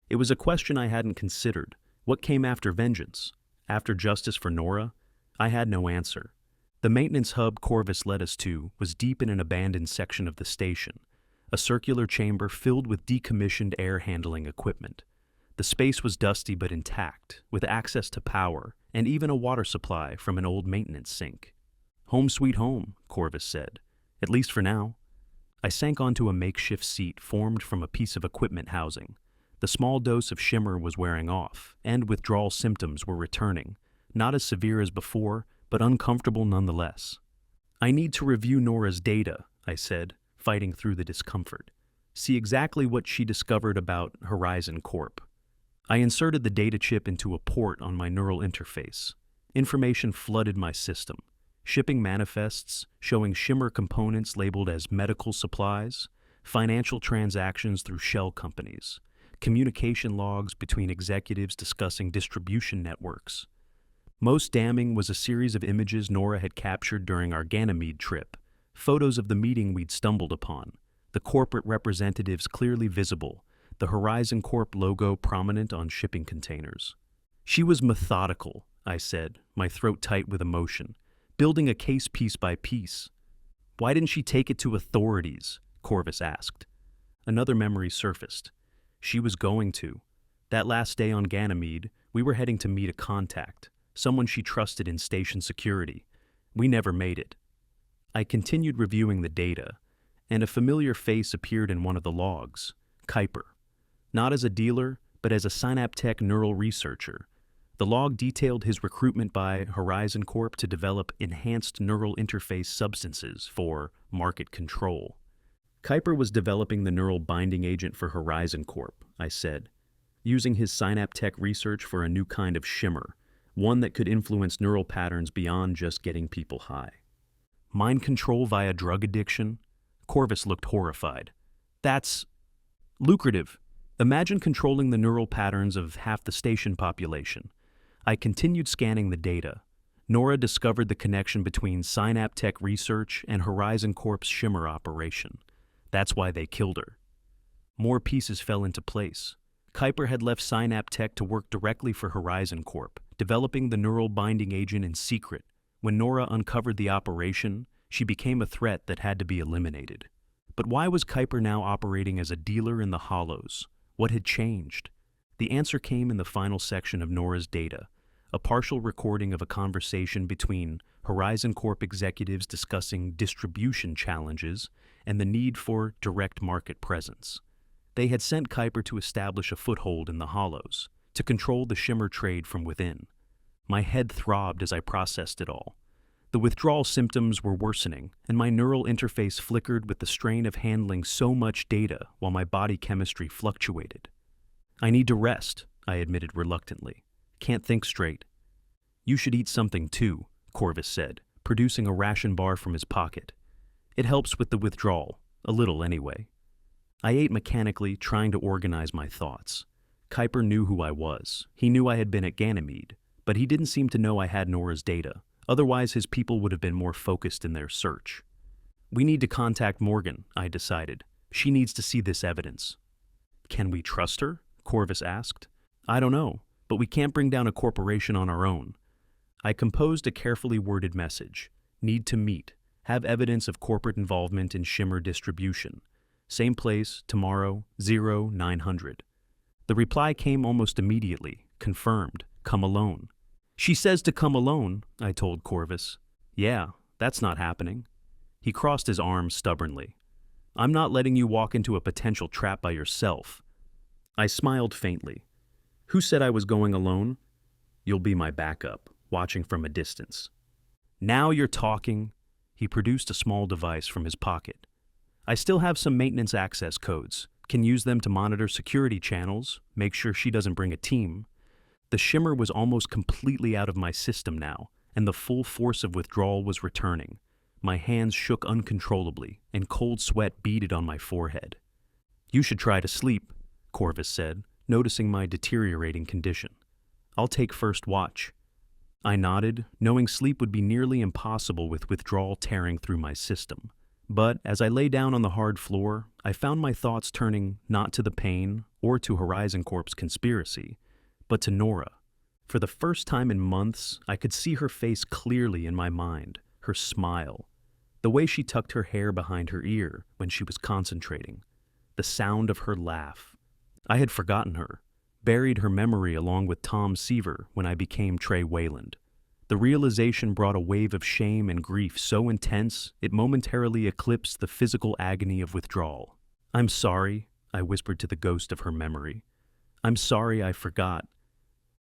Speaker 2: It was a question I hadn't considered. What came after vengeance? After justice for Nora? I had no answer. The maintenance hub Corvus led us to was deep in an abandoned section of the station, a circular chamber filled with decommissioned air handling equipment. The space was dusty but intact, with access to power and even a water supply from an old maintenance sink. Home sweet home, Corvus said, at least for now. I sank onto a makeshift seat formed from a piece of equipment housing. The small dose of shimmer was wearing off, and withdrawal symptoms were returning, not as severe as before, but uncomfortable nonetheless. I need to review Nora's data, I said, fighting through the discomfort. See exactly what she discovered about Horizon Corp. I inserted the data chip into a port on my neural interface. Information flooded my system. Shipping manifests showing Shimmer components labeled as medical supplies, financial transactions through shell companies, communication logs between executives discussing distribution networks. Most damning was a series of images Nora had captured during our Ganymede trip, photos of the meeting we'd stumbled upon, the corporate representatives clearly visible, the Horizon Corp logo prominent on shipping containers. She was methodical, I said, my throat tight with emotion, building a case piece by piece. Why didn't she take it to authorities? Corvus asked. Another memory surfaced. She was going to. That last day on Ganymede, we were heading to meet a contact, someone she trusted in station security. We never made it. I continued reviewing the data, and a familiar face appeared in one of the logs, Kyper. Not as a dealer, but as a Synaptech neural researcher. The log detailed his recruitment by Horizon Corp to develop enhanced neural interface substances for market control. Kyper was developing the neural binding agent for Horizon Corp, I said, using his Synaptech research for a new kind of shimmer, one that could influence neural patterns beyond just getting people high. Mind control via drug addiction? Corvus looked horrified. That's lucrative. Imagine controlling the neural patterns of half the station population. I continued scanning the data. Nora discovered the connection between Synaptech research and Horizon Corp's Shimmer operation. That's why they killed her. More pieces fell into place. Kyper had left Synaptech to work directly for Horizon Corp, developing the neural binding agent in secret. When Nora uncovered the operation, she became a threat that had to be eliminated. But why was Kyper now operating as a dealer in the hollows? What had changed? The answer came in the final section of Nora's data, a partial recording of a conversation between Horizon Corp executives discussing distribution challenges and the need for direct market presence. They had sent Kyper to establish a foothold in the hollows, to control the Shimmer trade from within. My head throbbed as I processed it all. The withdrawal symptoms were worsening, and my neural interface flickered with the strain of handling so much data while my body chemistry fluctuated. I need to rest, I admitted reluctantly. Can't think straight. You should eat something too, Corvus said, producing a ration bar from his pocket. It helps with the withdrawal, a little anyway. I ate mechanically, trying to organize my thoughts. Kyper knew who I was. He knew I had been at Ganymede, but he didn't seem to know I had Nora's data. Otherwise, his people would have been more focused in their search. We need to contact Morgan, I decided. She needs to see this evidence. Can we trust her? Corvus asked. I don't know, but we can't bring down a corporation on our own. I composed a carefully worded message. Need to meet. Have evidence of corporate involvement in Shimmer distribution. Same place, tomorrow, 0900. The reply came almost immediately. Confirmed. Come alone. She says to come alone, I told Corvus. Yeah, that's not happening. He crossed his arms stubbornly. I'm not letting you walk into a potential trap by yourself. I smiled faintly. Who said I was going alone? You'll be my backup, watching from a distance. Now you're talking. He produced a small device from his pocket. I still have some maintenance access codes. Can use them to monitor security channels, make sure she doesn't bring a team. The Shimmer was almost completely out of my system now, and the full force of withdrawal was returning. My hands shook uncontrollably, and cold sweat beaded on my forehead. You should try to sleep, Corvus said, noticing my deteriorating condition. I'll take first watch. I nodded, knowing sleep would be nearly impossible with withdrawal tearing through my system. But as I lay down on the hard floor, I found my thoughts turning not to the pain or to Horizon Corp's conspiracy, but to Nora. For the first time in months, I could see her face clearly in my mind, her smile, the way she tucked her hair behind her ear when she was concentrating, the sound of her laugh. I had forgotten her, buried her memory along with Tom Seaver when I became Trey Weyland. The realization brought a wave of shame and grief so intense it momentarily eclipsed the physical agony of withdrawal. "I'm sorry," I whispered to the ghost of her memory. "I'm sorry I forgot."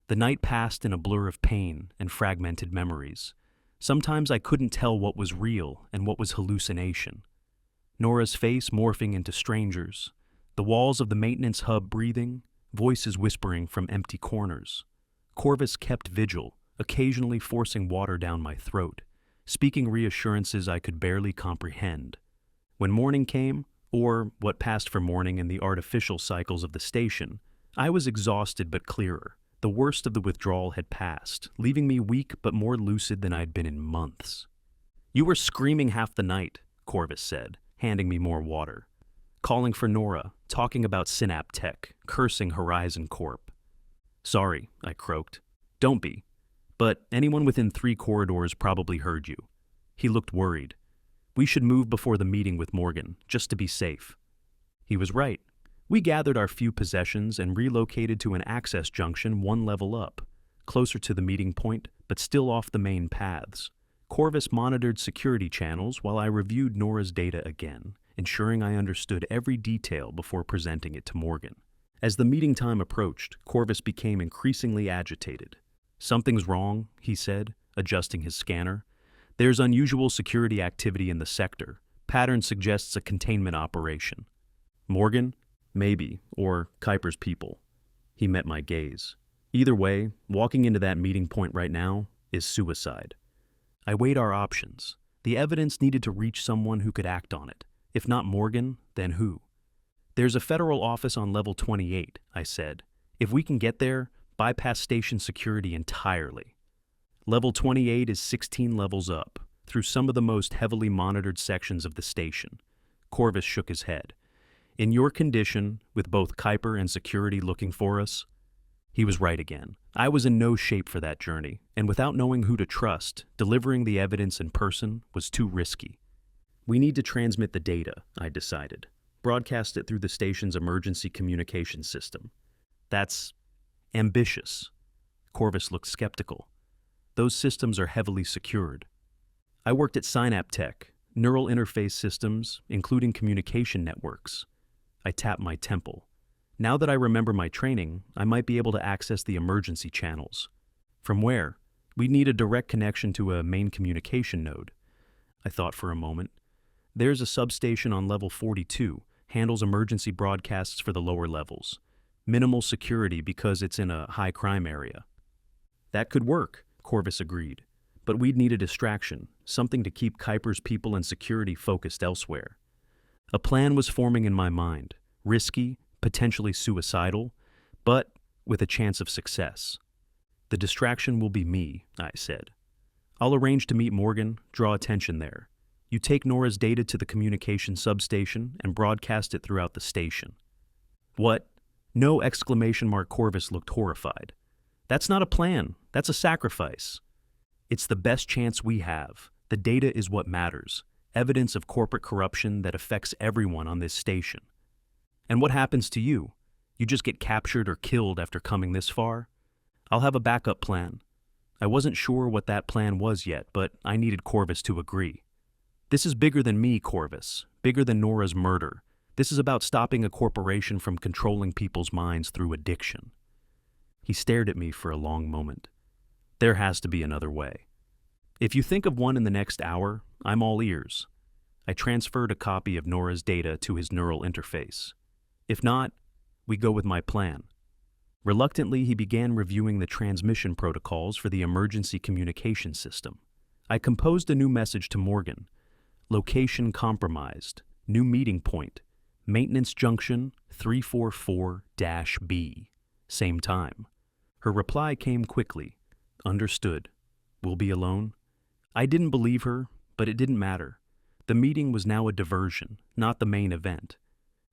Speaker 2: The night passed in a blur of pain and fragmented memories. Sometimes I couldn't tell what was real and what was hallucination. Nora's face morphing into strangers, the walls of the maintenance hub breathing, voices whispering from empty corners. Corvus kept vigil, occasionally forcing water down my throat, speaking reassurances I could barely comprehend. When morning came, or what passed for morning in the artificial cycles of the station, I was exhausted but clearer. The worst of the withdrawal had passed, leaving me weak but more lucid than I'd been in months. "You were screaming half the night," Corvus said, handing me more water. "Calling for Nora, talking about Synapse Tech, cursing Horizon Corp." "Sorry," I croaked. "Don't be. But anyone within 3 corridors probably heard you." He looked worried. "We should move before the meeting with Morgan, just to be safe." He was right. We gathered our few possessions and relocated to an access junction 1 level up, closer to the meeting point, but still off the main paths. Corvus monitored security channels while I reviewed Nora's data again, ensuring I understood every detail before presenting it to Morgan. As the meeting time approached, Corvus became increasingly agitated. "Something's wrong," he said, adjusting his scanner. "There's unusual security activity in the sector. Pattern suggests a containment operation." "Morgan?" "Maybe, or Kyper's people." He met my gaze. "Either way, walking into that meeting point right now is suicide." I weighed our options. The evidence needed to reach someone who could act on it. If not Morgan, then who? "There's a federal office on level 28, I said. "If we can get there, bypass station security entirely." Level 28 is 16 levels up, through some of the most heavily monitored sections of the station. Corvus shook his head. "In your condition, with both Kyper and security looking for us?" He was right again. I was in no shape for that journey, and without knowing who to trust, delivering the evidence in person was too risky. "We need to transmit the data," I decided. "Broadcast it through the station's emergency communication system." "That's ambitious." Corvus looked skeptical. "Those systems are heavily secured." "I worked at Synapse Tech, neural interface systems, including communication networks." I tapped my temple. Now that I remember my training, I might be able to access the emergency channels. "From where?" "We'd need a direct connection to a main communication node." I thought for a moment. "There's a substation on level 42, handles emergency broadcasts for the lower levels. Minimal security because it's in a high crime area." "That could work," Corvus agreed. "But we'd need a distraction, something to keep Kyper's people and security focused elsewhere." A plan was forming in my mind, risky, potentially suicidal, but with a chance of success. "The distraction will be me," I said. "I'll arrange to meet Morgan, draw attention there. You take Nora's data to the communication substation and broadcast it throughout the station." "What?" No! Corvus looked horrified. "That's not a plan. That's a sacrifice." "It's the best chance we have. The data is what matters. Evidence of corporate corruption that affects everyone on this station." "And what happens to you? You just get captured or killed after coming this far?" "I'll have a backup plan." I wasn't sure what that plan was yet, but I needed Corvus to agree. "This is bigger than me, Corvus. Bigger than Nora's murder. This is about stopping a corporation from controlling people's minds through addiction." He stared at me for a long moment. "There has to be another way. If you think of one in the next hour, I'm all ears." I transferred a copy of Nora's data to his neural interface. "If not, we go with my plan." Reluctantly, he began reviewing the transmission protocols for the emergency communication system. I composed a new message to Morgan. "Location compromised. New meeting point. Maintenance Junction 344-B. Same time. Her reply came quickly. Understood. We'll be alone? I didn't believe her, but it didn't matter. The meeting was now a diversion, not the main event.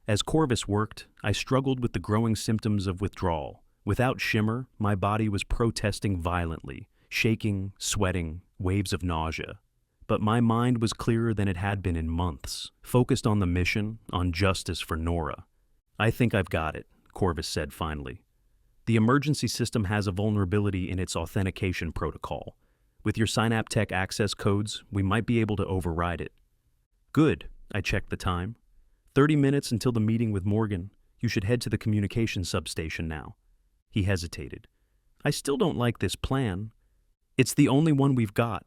Speaker 2: As Corvus worked, I struggled with the growing symptoms of withdrawal. Without Shimmer, my body was protesting violently, shaking, sweating, waves of nausea. But my mind was clearer than it had been in months, focused on the mission, on justice for Nora. I think I've got it, Corvus said finally. The emergency system has a vulnerability in its authentication protocol. With your Synaptech access codes, we might be able to override it. Good, I checked the time. 30 minutes until the meeting with Morgan. You should head to the communications substation now. He hesitated. I still don't like this plan. It's the only one we've got.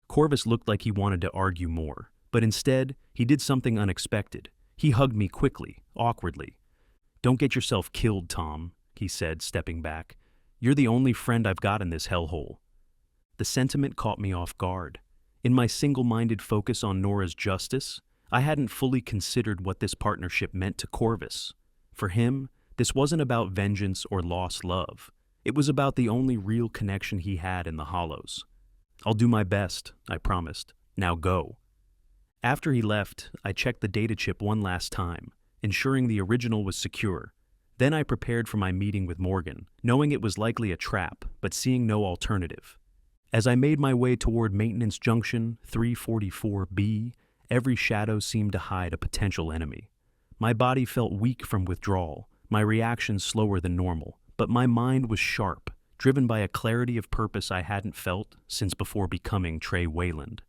Speaker 2: Corvus looked like he wanted to argue more, but instead, he did something unexpected. He hugged me quickly, awkwardly. Don't get yourself killed, Tom, he said, stepping back. You're the only friend I've got in this hellhole. The sentiment caught me off guard. In my single-minded focus on Nora's justice, I hadn't fully considered what this partnership meant to Corvus. For him, this wasn't about vengeance or lost love. It was about the only real connection he had in the Hollows. I'll do my best, I promised. Now go. After he left, I checked the data chip one last time, ensuring the original was secure. Then I prepared for my meeting with Morgan, knowing it was likely a trap, but seeing no alternative. As I made my way toward Maintenance Junction 344-B, every shadow seemed to hide a potential enemy. My body felt weak from withdrawal, my reactions slower than normal, but my mind was sharp, driven by a clarity of purpose I hadn't felt since before becoming Trey Weyland.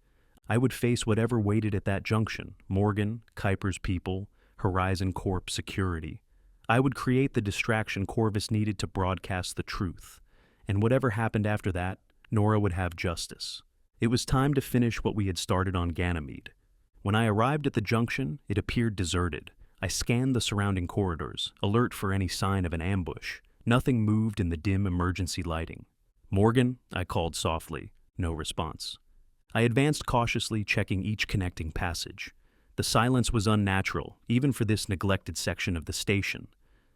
Speaker 2: I would face whatever waited at that junction, Morgan, Kyper's people, Horizon Corp security. I would create the distraction Corvus needed to broadcast the truth, and whatever happened after that, Nora would have justice. It was time to finish what we had started on Ganymede. When I arrived at the junction, it appeared deserted. I scanned the surrounding corridors, alert for any sign of an ambush. Nothing moved in the dim emergency lighting. Morgan, I called softly. No response. I advanced cautiously, checking each connecting passage. The silence was unnatural, even for this neglected section of the station.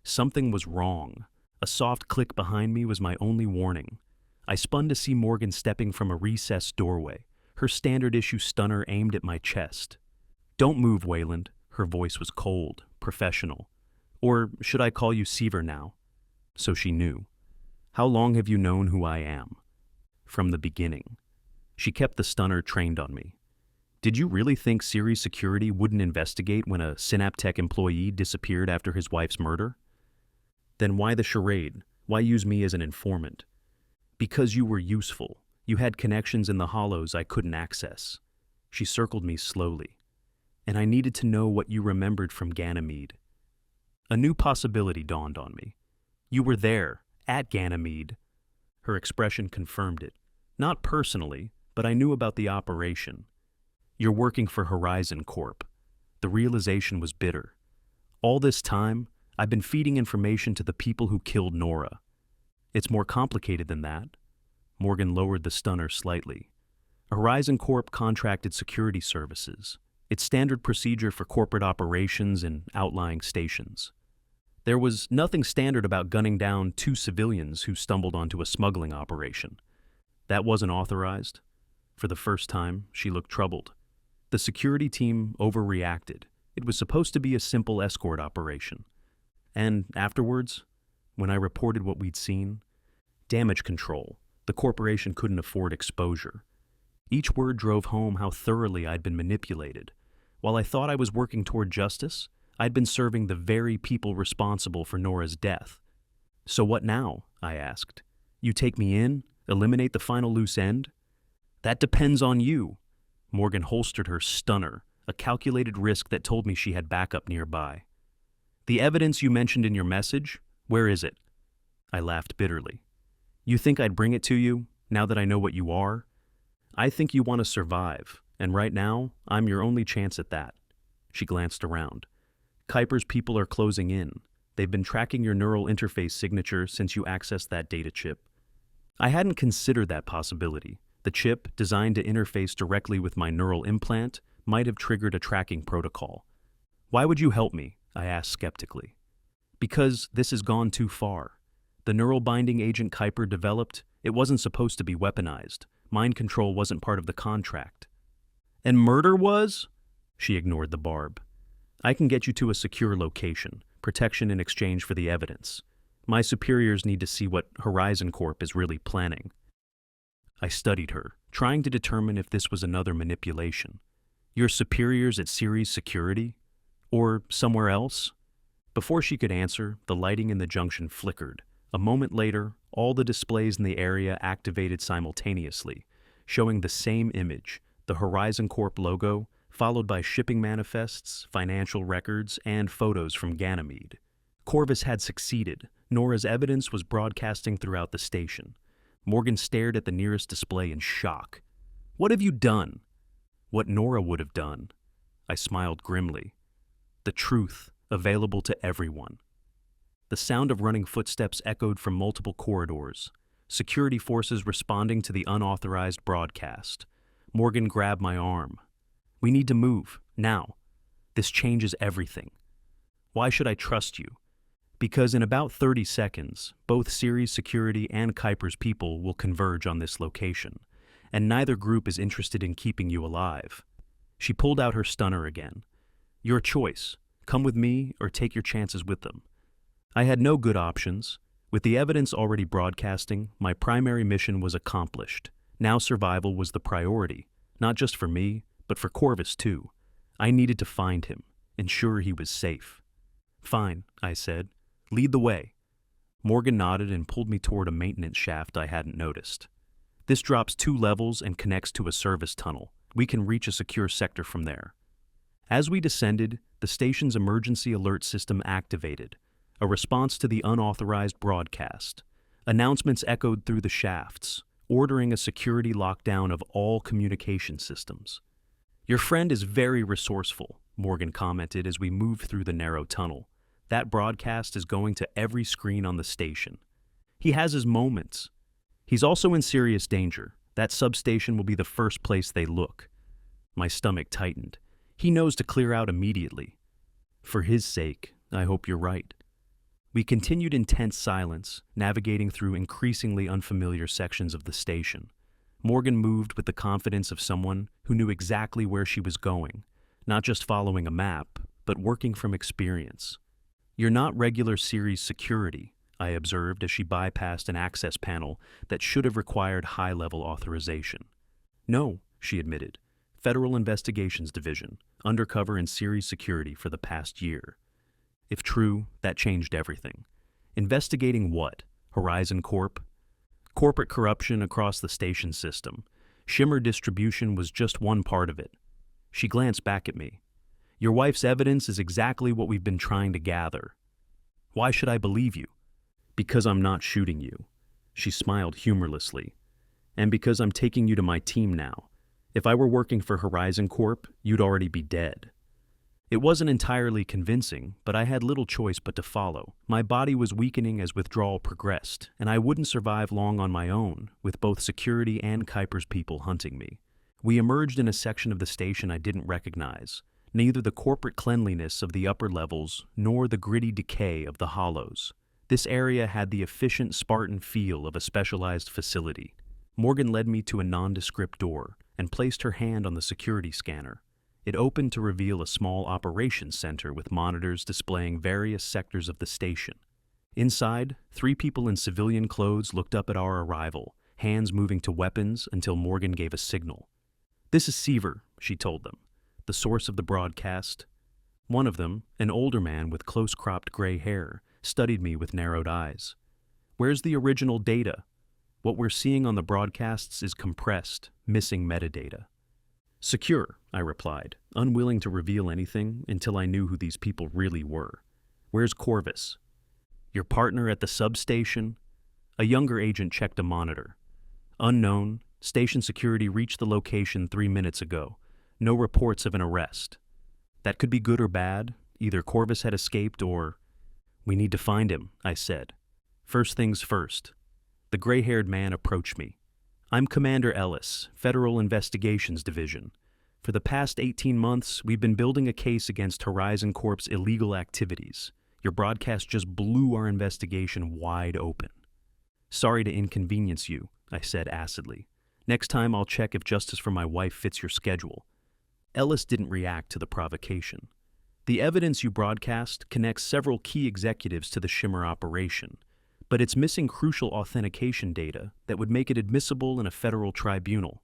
Speaker 2: Something was wrong. A soft click behind me was my only warning. I spun to see Morgan stepping from a recessed doorway, her standard-issue stunner aimed at my chest. Don't move, Weyland. Her voice was cold, professional. Or should I call you Seaver now? So she knew. How long have you known who I am? From the beginning. She kept the stunner trained on me. Did you really think Ceres Security wouldn't investigate when a Synaptech employee disappeared after his wife's murder? Then why the charade? Why use me as an informant? Because you were useful. You had connections in the Hollows I couldn't access. She circled me slowly. And I needed to know what you remembered from Ganymede. A new possibility dawned on me. You were there, at Ganymede. Her expression confirmed it. Not personally, but I knew about the operation. You're working for Horizon Corp. The realization was bitter. All this time, I've been feeding information to the people who killed Nora. It's more complicated than that. Morgan lowered the stunner slightly. Horizon Corp contracted security services. It's standard procedure for corporate operations in outlying stations. There was nothing standard about gunning down 2 civilians who stumbled onto a smuggling operation. That wasn't authorized. For the first time, she looked troubled. The security team overreacted. It was supposed to be a simple escort operation. And afterwards, when I reported what we'd seen, damage control. The corporation couldn't afford exposure. Each word drove home how thoroughly I'd been manipulated. While I thought I was working toward justice, I'd been serving the very people responsible for Nora's death. So what now? I asked. You take me in? Eliminate the final loose end? That depends on you. Morgan holstered her stunner, a calculated risk that told me she had backup nearby. The evidence you mentioned in your message, where is it? I laughed bitterly. You think I'd bring it to you, now that I know what you are? I think you want to survive, and right now, I'm your only chance at that. She glanced around. Kyper's people are closing in. They've been tracking your neural interface signature since you accessed that data chip. I hadn't considered that possibility. The chip, designed to interface directly with my neural implant, might have triggered a tracking protocol. Why would you help me? I asked skeptically. Because this has gone too far. The neural binding agent Kyper developed, it wasn't supposed to be weaponized. Mind control wasn't part of the contract. And murder was? She ignored the barb. I can get you to a secure location, protection in exchange for the evidence. My superiors need to see what Horizon Corp is really planning. I studied her, trying to determine if this was another manipulation. Your superiors at Ceres Security? Or somewhere else? Before she could answer, the lighting in the junction flickered. A moment later, all the displays in the area activated simultaneously, showing the same image, the Horizon Corp logo, followed by shipping manifests, financial records, and photos from Ganymede. Corvus had succeeded. Nora's evidence was broadcasting throughout the station. Morgan stared at the nearest display in shock. What have you done? What Nora would have done. I smiled grimly. The truth, available to everyone. The sound of running footsteps echoed from multiple corridors. Security forces responding to the unauthorized broadcast. Morgan grabbed my arm. We need to move, now. This changes everything. Why should I trust you? Because in about 30 seconds, both Ceres Security and Kyper's people will converge on this location, and neither group is interested in keeping you alive. She pulled out her stunner again. Your choice. Come with me or take your chances with them. I had no good options. With the evidence already broadcasting, my primary mission was accomplished. Now survival was the priority, not just for me, but for Corvus too. I needed to find him, ensure he was safe. Fine, I said. Lead the way. Morgan nodded and pulled me toward a maintenance shaft I hadn't noticed. This drops 2 levels and connects to a service tunnel. We can reach a secure sector from there. As we descended, the station's emergency alert system activated, a response to the unauthorized broadcast. Announcements echoed through the shafts, ordering a security lockdown of all communication systems. Your friend is very resourceful, Morgan commented as we moved through the narrow tunnel. That broadcast is going to every screen on the station. He has his moments. He's also in serious danger. That substation will be the first place they look. My stomach tightened. He knows to clear out immediately. For his sake, I hope you're right. We continued in tense silence, navigating through increasingly unfamiliar sections of the station. Morgan moved with the confidence of someone who knew exactly where she was going, not just following a map, but working from experience. You're not regular Ceres Security, I observed as she bypassed an access panel that should have required high-level authorization. No, she admitted. Federal Investigations Division, undercover in Ceres Security for the past year. If true, that changed everything. Investigating what? Horizon Corp? Corporate corruption across the station system. Shimmer distribution was just one part of it. She glanced back at me. Your wife's evidence is exactly what we've been trying to gather. Why should I believe you? Because I'm not shooting you. She smiled humorlessly. And because I'm taking you to my team now. If I were working for Horizon Corp, you'd already be dead. It wasn't entirely convincing, but I had little choice but to follow. My body was weakening as withdrawal progressed, and I wouldn't survive long on my own, with both security and Kyper's people hunting me. We emerged in a section of the station I didn't recognize. Neither the corporate cleanliness of the upper levels nor the gritty decay of the hollows. This area had the efficient Spartan feel of a specialized facility. Morgan led me to a nondescript door and placed her hand on the security scanner. It opened to reveal a small operations center with monitors displaying various sectors of the station. Inside, 3 people in civilian clothes looked up at our arrival, hands moving to weapons until Morgan gave a signal. This is Seaver, she told them, the source of the broadcast. One of them, an older man with close-cropped gray hair, studied me with narrowed eyes. Where's the original data? What we're seeing on the broadcasts is compressed, missing metadata. Secure, I replied, unwilling to reveal anything until I knew who these people really were. Where's Corvus? Your partner at the substation? A younger agent checked a monitor. Unknown, station security reached the location 3 minutes ago. No reports of an arrest. That could be good or bad. Either Corvus had escaped or... We need to find him, I said. First things first. The gray-haired man approached me. I'm Commander Ellis, Federal Investigations Division. For the past 18 months, we've been building a case against Horizon Corp's illegal activities. Your broadcast just blew our investigation wide open. Sorry to inconvenience you, I said acidly. Next time I'll check if justice for my wife fits your schedule. Ellis didn't react to the provocation. The evidence you broadcast connects several key executives to the Shimmer operation, but it's missing crucial authentication data that would make it admissible in a federal tribunal.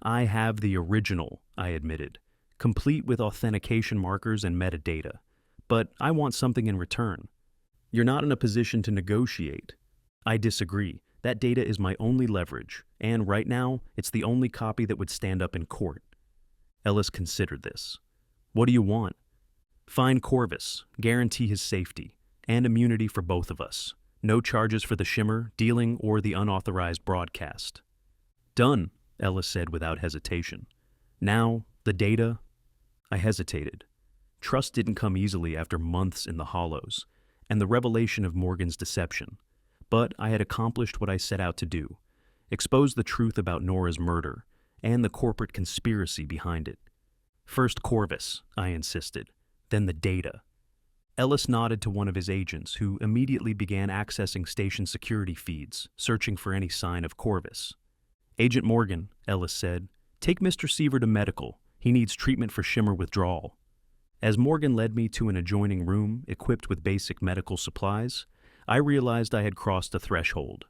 Speaker 2: I have the original, I admitted, complete with authentication markers and metadata, but I want something in return. You're not in a position to negotiate. I disagree. That data is my only leverage, and right now, it's the only copy that would stand up in court. Ellis considered this. What do you want? Find Corvus, guarantee his safety, and immunity for both of us. No charges for the Shimmer, dealing, or the unauthorized broadcast. Done, Ellis said without hesitation. Now, the data? I hesitated. Trust didn't come easily after months in the hollows, and the revelation of Morgan's deception. But I had accomplished what I set out to do, expose the truth about Nora's murder, and the corporate conspiracy behind it. First Corvus, I insisted, then the data. Ellis nodded to one of his agents, who immediately began accessing station security feeds, searching for any sign of Corvus. Agent Morgan, Ellis said, take Mr. Seaver to medical. He needs treatment for Shimmer withdrawal. As Morgan led me to an adjoining room equipped with basic medical supplies, I realized I had crossed a threshold.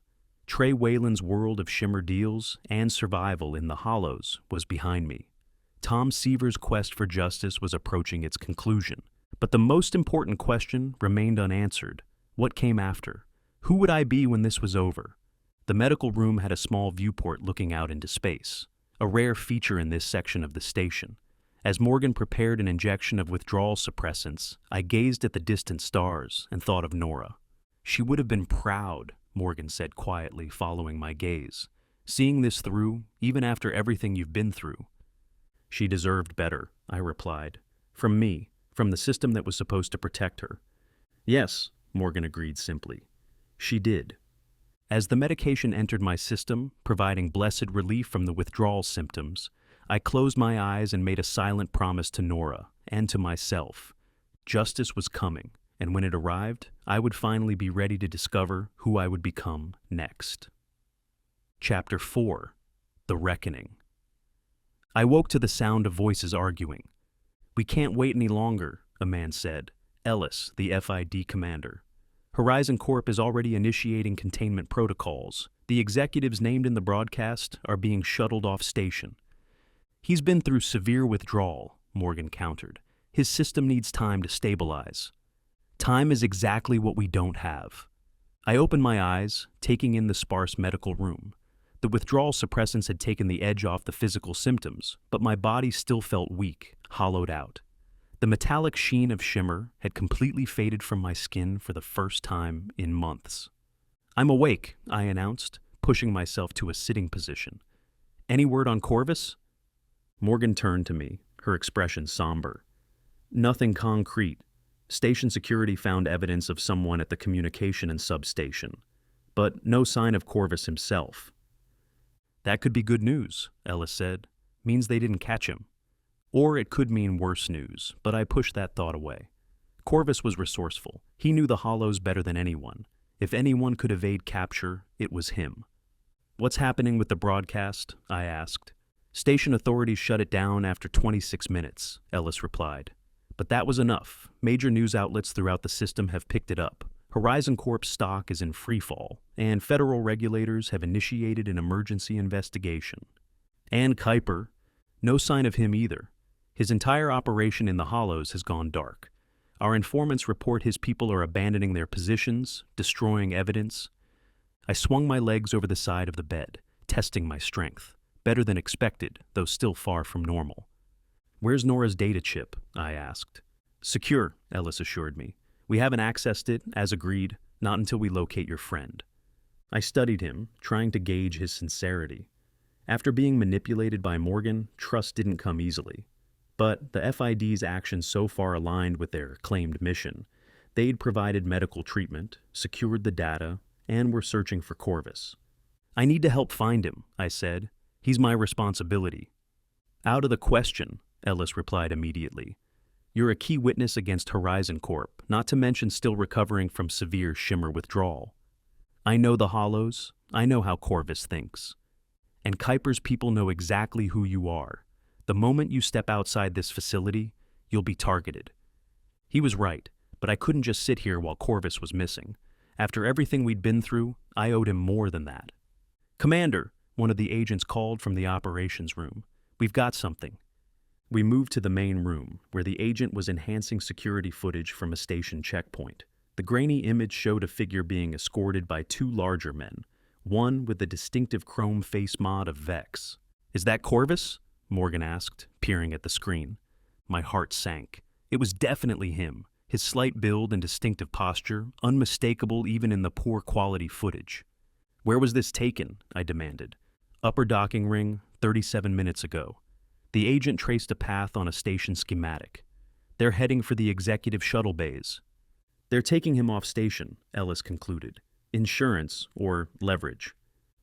Speaker 2: Trey Weyland's world of Shimmer deals and survival in the hollows was behind me. Tom Seaver's quest for justice was approaching its conclusion. But the most important question remained unanswered. What came after? Who would I be when this was over? The medical room had a small viewport looking out into space, a rare feature in this section of the station. As Morgan prepared an injection of withdrawal suppressants, I gazed at the distant stars and thought of Nora. She would have been proud, Morgan said quietly, following my gaze. Seeing this through, even after everything you've been through. She deserved better, I replied. From me, from the system that was supposed to protect her. Yes, Morgan agreed simply. She did. As the medication entered my system, providing blessed relief from the withdrawal symptoms, I closed my eyes and made a silent promise to Nora and to myself. Justice was coming, and when it arrived, I would finally be ready to discover who I would become next. Chapter 4. The Reckoning. I woke to the sound of voices arguing. We can't wait any longer, a man said. Ellis, the FID commander. Horizon Corp is already initiating containment protocols. The executives named in the broadcast are being shuttled off station. He's been through severe withdrawal, Morgan countered. His system needs time to stabilize. Time is exactly what we don't have. I opened my eyes, taking in the sparse medical room. The withdrawal suppressants had taken the edge off the physical symptoms, but my body still felt weak, hollowed out. The metallic sheen of Shimmer had completely faded from my skin for the first time in months. I'm awake, I announced, pushing myself to a sitting position. Any word on Corvus? Morgan turned to me, her expression somber. Nothing concrete. Station security found evidence of someone at the communication and substation, but no sign of Corvus himself. That could be good news, Ellis said. Means they didn't catch him. Or it could mean worse news, but I pushed that thought away. Corvus was resourceful. He knew the hollows better than anyone. If anyone could evade capture, it was him. What's happening with the broadcast? I asked. Station authorities shut it down after 26 minutes, Ellis replied. But that was enough. Major news outlets throughout the system have picked it up. Horizon Corp's stock is in freefall, and federal regulators have initiated an emergency investigation. And Kyper, no sign of him either. His entire operation in the hollows has gone dark. Our informants report his people are abandoning their positions, destroying evidence. I swung my legs over the side of the bed, testing my strength. Better than expected, though still far from normal. Where's Nora's data chip? I asked. Secure, Ellis assured me. We haven't accessed it, as agreed, not until we locate your friend. I studied him, trying to gauge his sincerity. After being manipulated by Morgan, trust didn't come easily. But the FID's actions so far aligned with their claimed mission. They'd provided medical treatment, secured the data, and were searching for Corvus. I need to help find him, I said. He's my responsibility. Out of the question, Ellis replied immediately. You're a key witness against Horizon Corp, not to mention still recovering from severe Shimmer withdrawal. I know the Hollows. I know how Corvus thinks. And Kyper's people know exactly who you are. The moment you step outside this facility, you'll be targeted. He was right, but I couldn't just sit here while Corvus was missing. After everything we'd been through, I owed him more than that. Commander, one of the agents called from the operations room. We've got something. We moved to the main room, where the agent was enhancing security footage from a station checkpoint. The grainy image showed a figure being escorted by two larger men, one with the distinctive chrome face mod of Vex. Is that Corvus? Morgan asked, peering at the screen. My heart sank. It was definitely him. His slight build and distinctive posture, unmistakable even in the poor quality footage. Where was this taken? I demanded. Upper docking ring, 37 minutes ago. The agent traced a path on a station schematic. They're heading for the executive shuttle bays. They're taking him off station, Ellis concluded. Insurance, or leverage.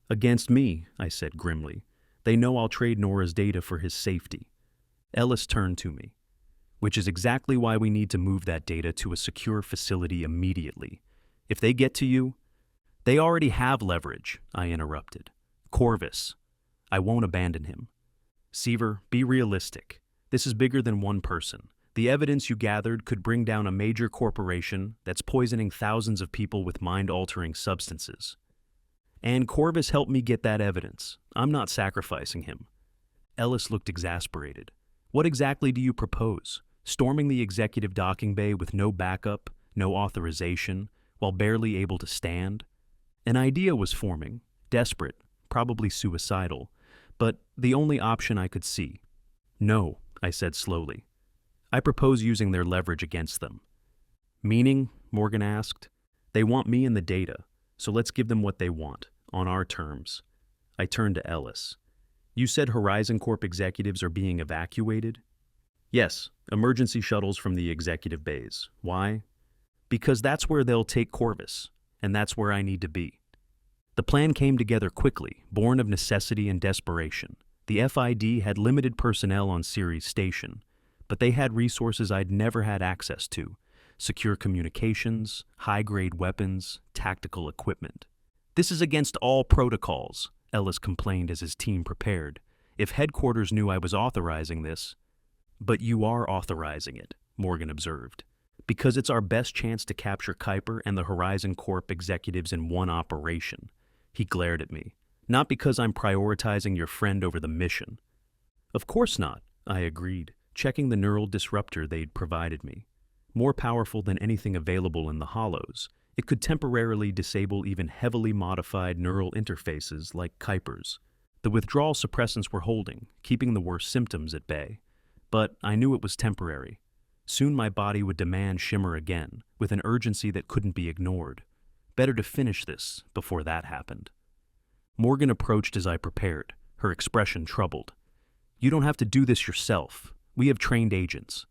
Speaker 2: Against me, I said grimly. They know I'll trade Nora's data for his safety. Ellis turned to me. Which is exactly why we need to move that data to a secure facility immediately. If they get to you, they already have leverage, I interrupted. Corvus. I won't abandon him. Seaver, be realistic. This is bigger than one person. The evidence you gathered could bring down a major corporation that's poisoning thousands of people with mind-altering substances. And Corvus helped me get that evidence. I'm not sacrificing him. Ellis looked exasperated. What exactly do you propose? Storming the executive docking bay with no backup, no authorization, while barely able to stand? An idea was forming, desperate, probably suicidal, but the only option I could see. No, I said slowly. I propose using their leverage against them. Meaning? Morgan asked. They want me and the data, so let's give them what they want, on our terms. I turned to Ellis. You said Horizon Corp executives are being evacuated? Yes, emergency shuttles from the executive bays. Why? Because that's where they'll take Corvus, and that's where I need to be. The plan came together quickly, born of necessity and desperation. The FID had limited personnel on Ceres Station, but they had resources I'd never had access to: secure communications, high-grade weapons, tactical equipment. This is against all protocols, Ellis complained as his team prepared. If headquarters knew I was authorizing this. But you are authorizing it, Morgan observed, because it's our best chance to capture Kyper and the Horizon Corp executives in one operation. He glared at me. Not because I'm prioritizing your friend over the mission. Of course not, I agreed, checking the neural disruptor they'd provided me. More powerful than anything available in the Hollows, it could temporarily disable even heavily modified neural interfaces like Kyper's. The withdrawal suppressants were holding, keeping the worst symptoms at bay. But I knew it was temporary. Soon my body would demand Shimmer again, with an urgency that couldn't be ignored. Better to finish this before that happened. Morgan approached as I prepared, her expression troubled. You don't have to do this yourself. We have trained agents.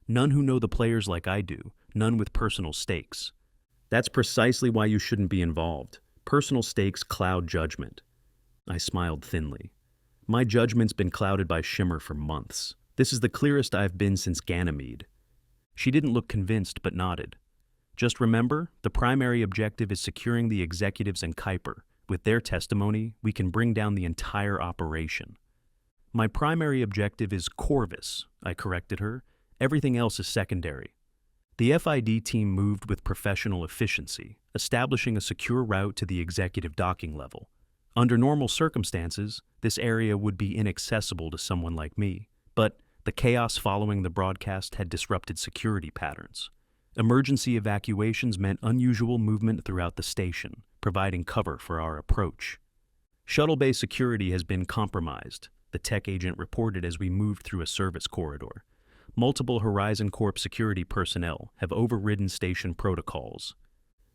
Speaker 2: None who know the players like I do, none with personal stakes. That's precisely why you shouldn't be involved. Personal stakes cloud judgment. I smiled thinly. My judgment's been clouded by Shimmer for months. This is the clearest I've been since Ganymede. She didn't look convinced, but nodded. Just remember, the primary objective is securing the executives and Kyper. With their testimony, we can bring down the entire operation. My primary objective is Corvus, I corrected her. Everything else is secondary. The FID team moved with professional efficiency, establishing a secure route to the executive docking level. Under normal circumstances, this area would be inaccessible to someone like me, but the chaos following the broadcast had disrupted security patterns. Emergency evacuations meant unusual movement throughout the station, providing cover for our approach. Shuttle bay security has been compromised, the tech agent reported as we moved through a service corridor. Multiple Horizon Corp security personnel have overridden station protocols.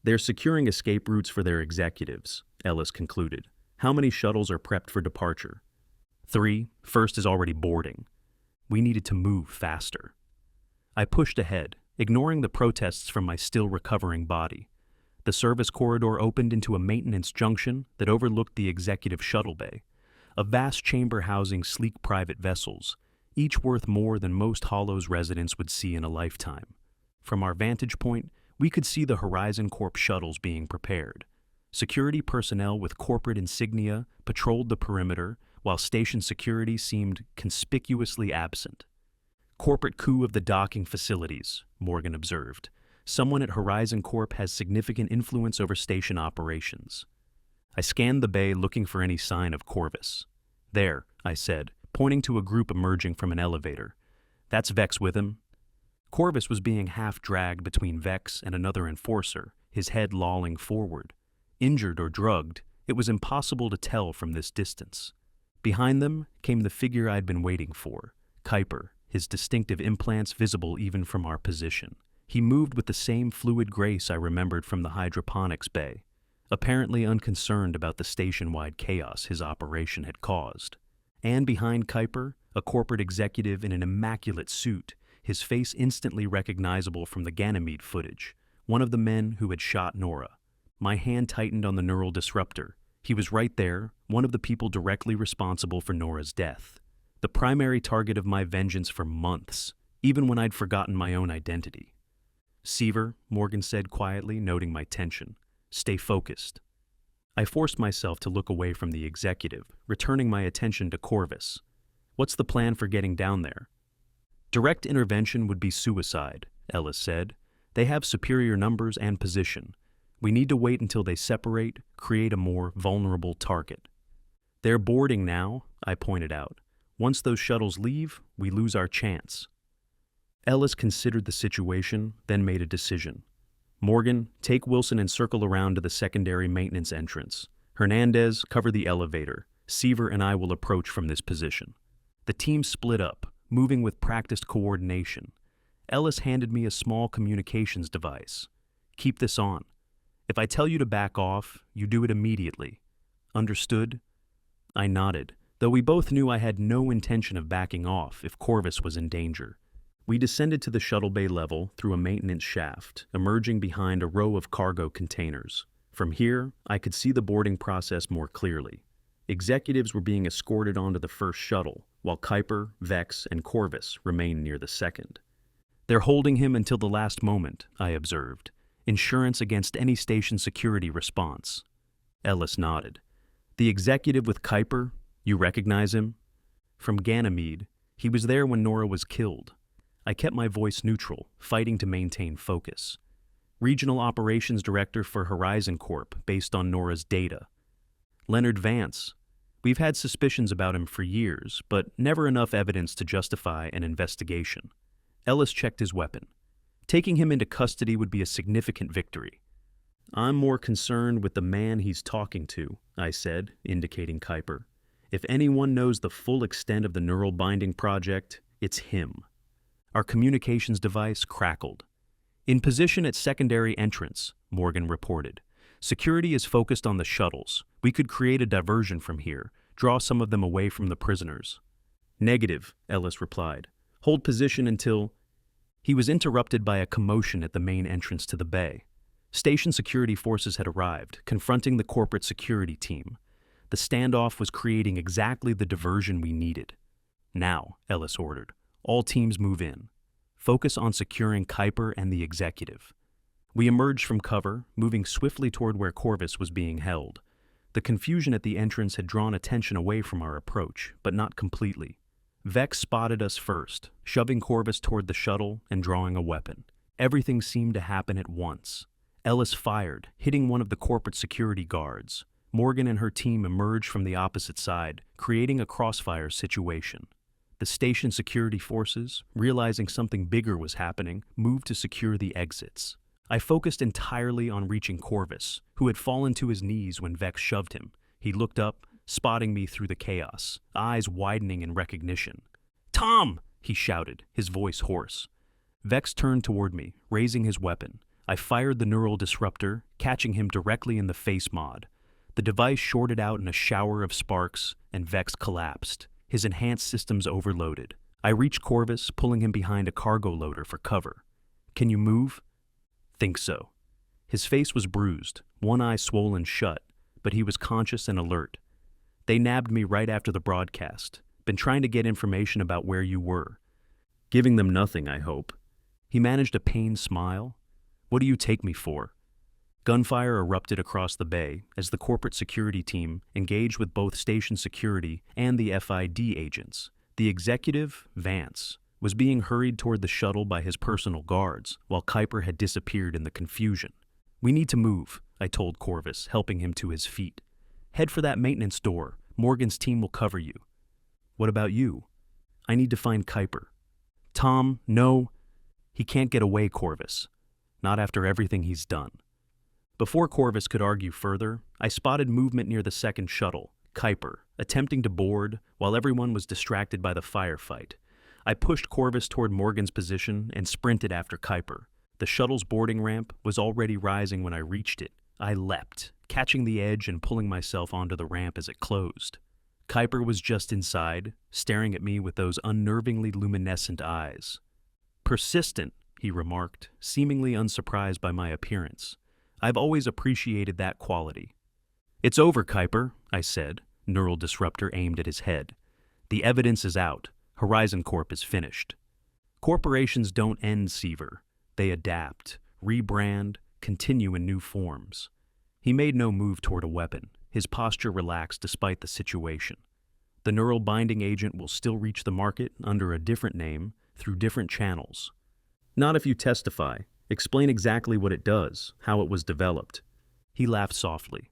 Speaker 2: They're securing escape routes for their executives, Ellis concluded. How many shuttles are prepped for departure? 3. First is already boarding. We needed to move faster. I pushed ahead, ignoring the protests from my still recovering body. The service corridor opened into a maintenance junction that overlooked the executive shuttle bay, a vast chamber housing sleek private vessels, each worth more than most Hollows residents would see in a lifetime. From our vantage point, we could see the Horizon Corp shuttles being prepared. Security personnel with corporate insignia patrolled the perimeter, while station security seemed conspicuously absent. Corporate coup of the docking facilities, Morgan observed. Someone at Horizon Corp has significant influence over station operations. I scanned the bay looking for any sign of Corvus. There, I said, pointing to a group emerging from an elevator. That's Vex with him. Corvus was being half-dragged between Vex and another enforcer, his head lolling forward. Injured or drugged, it was impossible to tell from this distance. Behind them came the figure I'd been waiting for, Kyper, his distinctive implants visible even from our position. He moved with the same fluid grace I remembered from the hydroponics bay, apparently unconcerned about the station-wide chaos his operation had caused. And behind Kyper, a corporate executive in an immaculate suit, his face instantly recognizable from the Ganymede footage, one of the men who had shot Nora. My hand tightened on the neural disruptor. He was right there, one of the people directly responsible for Nora's death. The primary target of my vengeance for months, even when I'd forgotten my own identity. Seaver, Morgan said quietly, noting my tension. Stay focused. I forced myself to look away from the executive, returning my attention to Corvus. What's the plan for getting down there? Direct intervention would be suicide, Ellis said. They have superior numbers and position. We need to wait until they separate, create a more vulnerable target. They're boarding now, I pointed out. Once those shuttles leave, we lose our chance. Ellis considered the situation, then made a decision. Morgan, take Wilson and circle around to the secondary maintenance entrance. Hernandez, cover the elevator. Seaver and I will approach from this position. The team split up, moving with practiced coordination. Ellis handed me a small communications device. Keep this on. If I tell you to back off, you do it immediately. Understood? I nodded, though we both knew I had no intention of backing off if Corvus was in danger. We descended to the shuttle bay level through a maintenance shaft, emerging behind a row of cargo containers. From here, I could see the boarding process more clearly. Executives were being escorted onto the first shuttle, while Kyper, Vex, and Corvus remained near the second. They're holding him until the last moment, I observed. Insurance against any station security response. Ellis nodded. The executive with Kyper, you recognize him? From Ganymede, he was there when Nora was killed. I kept my voice neutral, fighting to maintain focus. Regional Operations Director for Horizon Corp, based on Nora's data. Leonard Vance. We've had suspicions about him for years, but never enough evidence to justify an investigation. Ellis checked his weapon. Taking him into custody would be a significant victory. I'm more concerned with the man he's talking to, I said, indicating Kyper. If anyone knows the full extent of the neural binding project, it's him. Our communications device crackled. In position at secondary entrance, Morgan reported. Security is focused on the shuttles. We could create a diversion from here, draw some of them away from the prisoners. Negative, Ellis replied. Hold position until... He was interrupted by a commotion at the main entrance to the bay. Station security forces had arrived, confronting the corporate security team. The standoff was creating exactly the diversion we needed. Now, Ellis ordered, all teams move in. Focus on securing Kyper and the executive. We emerged from cover, moving swiftly toward where Corvus was being held. The confusion at the entrance had drawn attention away from our approach, but not completely. Vex spotted us first, shoving Corvus toward the shuttle and drawing a weapon. Everything seemed to happen at once. Ellis fired, hitting one of the corporate security guards. Morgan and her team emerged from the opposite side, creating a crossfire situation. The station security forces, realizing something bigger was happening, moved to secure the exits. I focused entirely on reaching Corvus, who had fallen to his knees when Vex shoved him. He looked up, spotting me through the chaos, eyes widening in recognition. "Tom!" he shouted, his voice hoarse. Vex turned toward me, raising his weapon. I fired the neural disruptor, catching him directly in the face mod. The device shorted out in a shower of sparks, and Vex collapsed, his enhanced systems overloaded. I reached Corvus, pulling him behind a cargo loader for cover. "Can you move?" "Think so." His face was bruised, one eye swollen shut, but he was conscious and alert. They nabbed me right after the broadcast. Been trying to get information about where you were. Giving them nothing, I hope. He managed a pained smile. What do you take me for? Gunfire erupted across the bay as the corporate security team engaged with both station security and the FID agents. The executive, Vance, was being hurried toward the shuttle by his personal guards, while Kyper had disappeared in the confusion. We need to move, I told Corvus, helping him to his feet. Head for that maintenance door. Morgan's team will cover you. What about you? I need to find Kyper. Tom, no. He can't get away, Corvus. Not after everything he's done. Before Corvus could argue further, I spotted movement near the second shuttle, Kyper, attempting to board while everyone was distracted by the firefight. I pushed Corvus toward Morgan's position and sprinted after Kyper. The shuttle's boarding ramp was already rising when I reached it. I leapt, catching the edge and pulling myself onto the ramp as it closed. Kyper was just inside, staring at me with those unnervingly luminescent eyes. Persistent, he remarked, seemingly unsurprised by my appearance. I've always appreciated that quality. It's over, Kyper, I said, neural disruptor aimed at his head. The evidence is out. Horizon Corp is finished. Corporations don't end, Seaver. They adapt, rebrand, continue in new forms. He made no move toward a weapon. His posture relaxed despite the situation. The neural binding agent will still reach the market under a different name through different channels. Not if you testify. Explain exactly what it does, how it was developed. He laughed softly.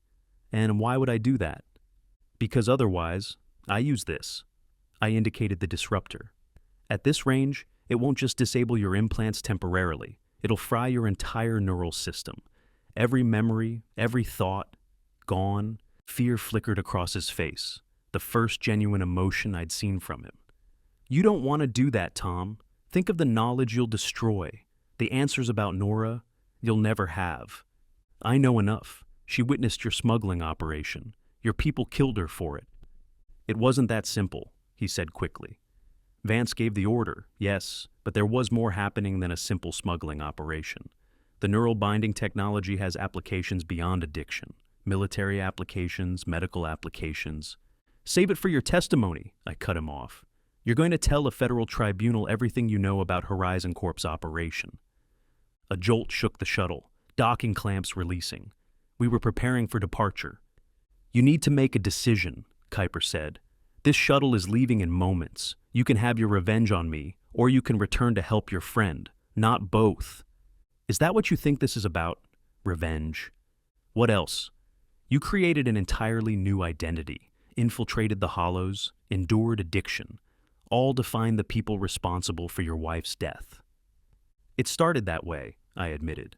Speaker 2: And why would I do that? Because otherwise, I use this. I indicated the disruptor. At this range, it won't just disable your implants temporarily. It'll fry your entire neural system. Every memory, every thought, gone. Fear flickered across his face, the first genuine emotion I'd seen from him. You don't want to do that, Tom. Think of the knowledge you'll destroy. The answers about Nora you'll never have. I know enough. She witnessed your smuggling operation. Your people killed her for it. It wasn't that simple, he said quickly. Vance gave the order, yes, but there was more happening than a simple smuggling operation. The neural binding technology has applications beyond addiction. Military applications, medical applications. Save it for your testimony, I cut him off. You're going to tell a federal tribunal everything you know about Horizon Corp's operation. A jolt shook the shuttle, docking clamps releasing. We were preparing for departure. You need to make a decision, Kyper said. This shuttle is leaving in moments. You can have your revenge on me, or you can return to help your friend. Not both. Is that what you think this is about? Revenge. What else? You created an entirely new identity, infiltrated the hollows, endured addiction, all to find the people responsible for your wife's death. It started that way, I admitted.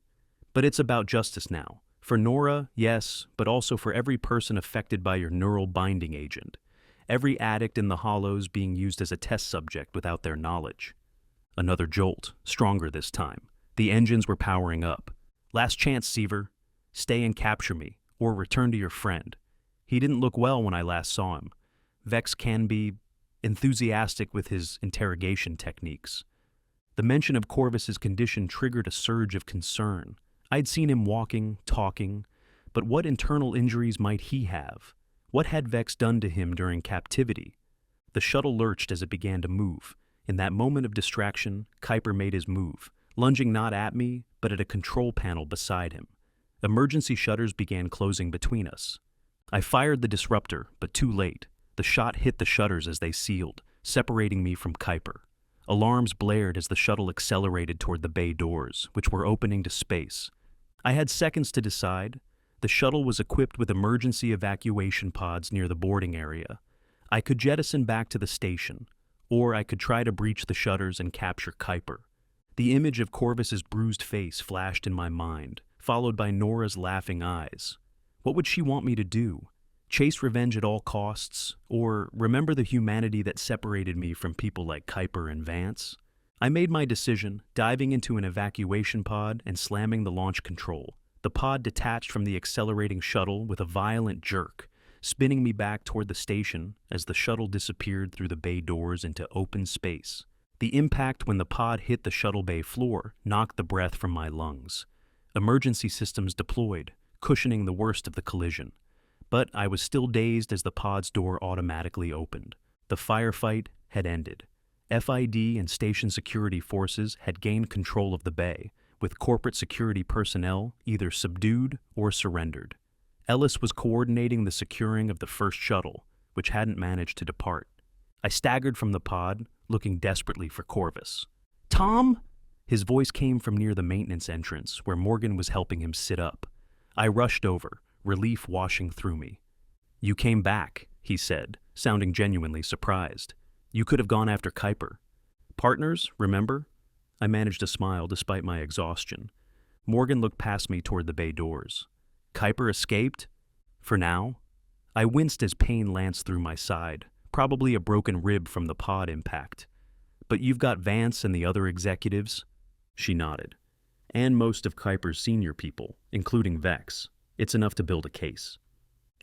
Speaker 2: But it's about justice now. For Nora, yes, but also for every person affected by your neural binding agent. Every addict in the hollows being used as a test subject without their knowledge. Another jolt, stronger this time. The engines were powering up. Last chance, Seaver. Stay and capture me, or return to your friend. He didn't look well when I last saw him. Vex can be enthusiastic with his interrogation techniques. The mention of Corvus's condition triggered a surge of concern. I'd seen him walking, talking, but what internal injuries might he have? What had Vex done to him during captivity? The shuttle lurched as it began to move. In that moment of distraction, Kyper made his move, lunging not at me, but at a control panel beside him. Emergency shutters began closing between us. I fired the disruptor, but too late. The shot hit the shutters as they sealed, separating me from Kyper. Alarms blared as the shuttle accelerated toward the bay doors, which were opening to space. I had seconds to decide. The shuttle was equipped with emergency evacuation pods near the boarding area. I could jettison back to the station, or I could try to breach the shutters and capture Kyper. The image of Corvus's bruised face flashed in my mind, followed by Nora's laughing eyes. What would she want me to do? Chase revenge at all costs, or remember the humanity that separated me from people like Kyper and Vance? I made my decision, diving into an evacuation pod and slamming the launch control. The pod detached from the accelerating shuttle with a violent jerk, spinning me back toward the station as the shuttle disappeared through the bay doors into open space. The impact when the pod hit the shuttle bay floor knocked the breath from my lungs. Emergency systems deployed, cushioning the worst of the collision. But I was still dazed as the pod's door automatically opened. The firefight had ended. FID and station security forces had gained control of the bay, with corporate security personnel either subdued or surrendered. Ellis was coordinating the securing of the first shuttle, which hadn't managed to depart. I staggered from the pod, looking desperately for Corvus. "Tom?" His voice came from near the maintenance entrance, where Morgan was helping him sit up. I rushed over, relief washing through me. "You came back," he said, sounding genuinely surprised. "You could have gone after Kyper. Partners, remember?" I managed to smile despite my exhaustion. Morgan looked past me toward the bay doors. "Kyper escaped? For now?" I winced as pain lanced through my side, probably a broken rib from the pod impact. "But you've got Vance and the other executives?" She nodded. "And most of Kyper's senior people, including Vex. It's enough to build a case."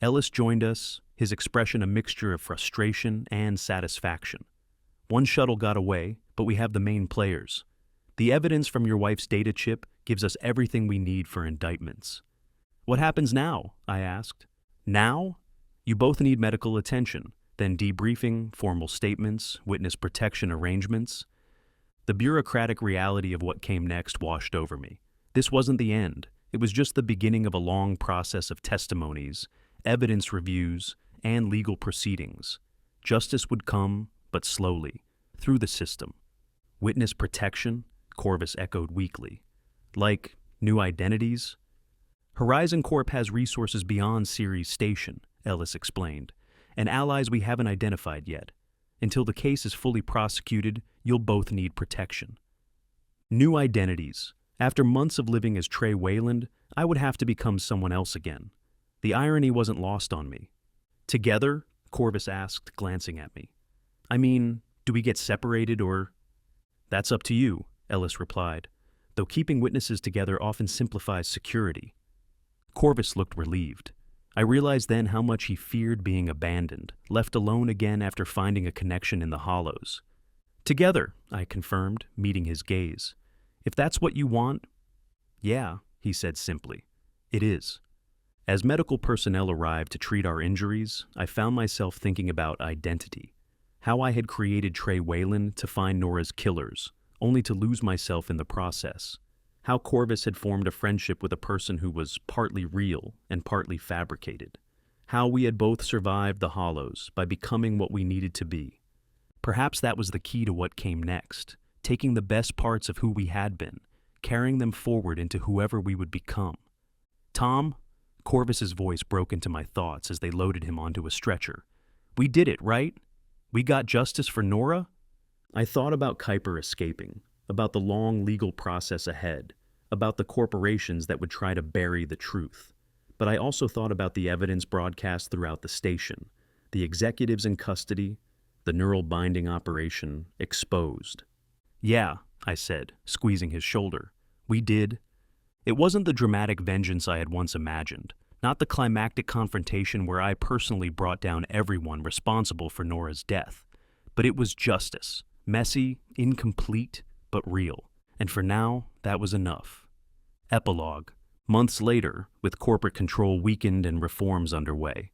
Speaker 2: Ellis joined us, his expression a mixture of frustration and satisfaction. "One shuttle got away, but we have the main players. The evidence from your wife's data chip gives us everything we need for indictments." "What happens now?" I asked. "Now? You both need medical attention, then debriefing, formal statements, witness protection arrangements." The bureaucratic reality of what came next washed over me. This wasn't the end. It was just the beginning of a long process of testimonies, evidence reviews, and legal proceedings. Justice would come, but slowly, through the system. "Witness protection?" Corvus echoed weakly. "Like new identities?" "Horizon Corp has resources beyond Ceres Station," Ellis explained, "and allies we haven't identified yet. Until the case is fully prosecuted, you'll both need protection." New identities. After months of living as Trey Weyland, I would have to become someone else again. The irony wasn't lost on me. "Together?" Corvus asked, glancing at me. "I mean, do we get separated or—" "That's up to you," Ellis replied, "though keeping witnesses together often simplifies security." Corvus looked relieved. I realized then how much he feared being abandoned, left alone again after finding a connection in the hollows. "Together," I confirmed, meeting his gaze. "If that's what you want—" "Yeah," he said simply. "It is." As medical personnel arrived to treat our injuries, I found myself thinking about identity. How I had created Trey Weyland to find Nora's killers, only to lose myself in the process. How Corvus had formed a friendship with a person who was partly real and partly fabricated. How we had both survived the hollows by becoming what we needed to be. Perhaps that was the key to what came next, taking the best parts of who we had been, carrying them forward into whoever we would become. "Tom?" Corvus's voice broke into my thoughts as they loaded him onto a stretcher. "We did it, right? We got justice for Nora?" I thought about Kyper escaping, about the long legal process ahead, about the corporations that would try to bury the truth. But I also thought about the evidence broadcast throughout the station, the executives in custody, the neural binding operation exposed. "Yeah," I said, squeezing his shoulder. "We did." It wasn't the dramatic vengeance I had once imagined, not the climactic confrontation where I personally brought down everyone responsible for Nora's death. But it was justice, messy, incomplete, but real. And for now, that was enough. Epilogue. Months later, with corporate control weakened and reforms underway,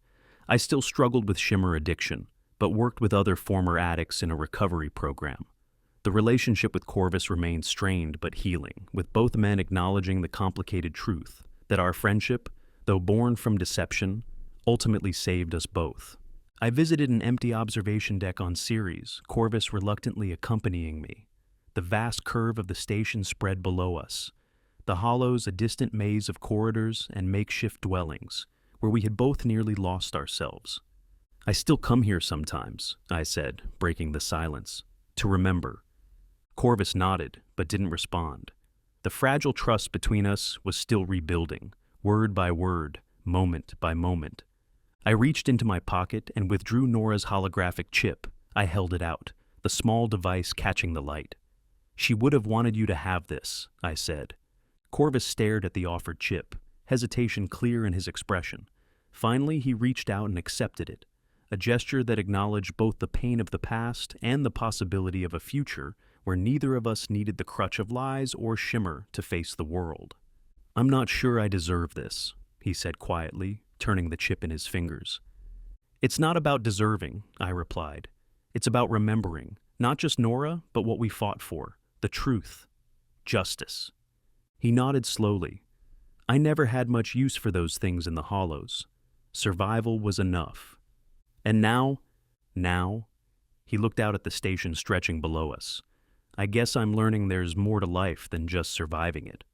Speaker 2: I still struggled with shimmer addiction, but worked with other former addicts in a recovery program. The relationship with Corvus remained strained but healing, with both men acknowledging the complicated truth that our friendship, though born from deception, ultimately saved us both. I visited an empty observation deck on Ceres, Corvus reluctantly accompanying me. The vast curve of the station spread below us. The hollows a distant maze of corridors and makeshift dwellings, where we had both nearly lost ourselves. "I still come here sometimes," I said, breaking the silence, "to remember." Corvus nodded, but didn't respond. The fragile trust between us was still rebuilding, word by word, moment by moment. I reached into my pocket and withdrew Nora's holographic chip. I held it out, the small device catching the light. "She would have wanted you to have this," I said. Corvus stared at the offered chip, hesitation clear in his expression. Finally, he reached out and accepted it, a gesture that acknowledged both the pain of the past and the possibility of a future where neither of us needed the crutch of lies or Shimmer to face the world. "I'm not sure I deserve this," he said quietly, turning the chip in his fingers. "It's not about deserving," I replied. It's about remembering, not just Nora, but what we fought for, the truth, justice. He nodded slowly. I never had much use for those things in the hollows. Survival was enough. And now, he looked out at the station stretching below us. I guess I'm learning there's more to life than just surviving it.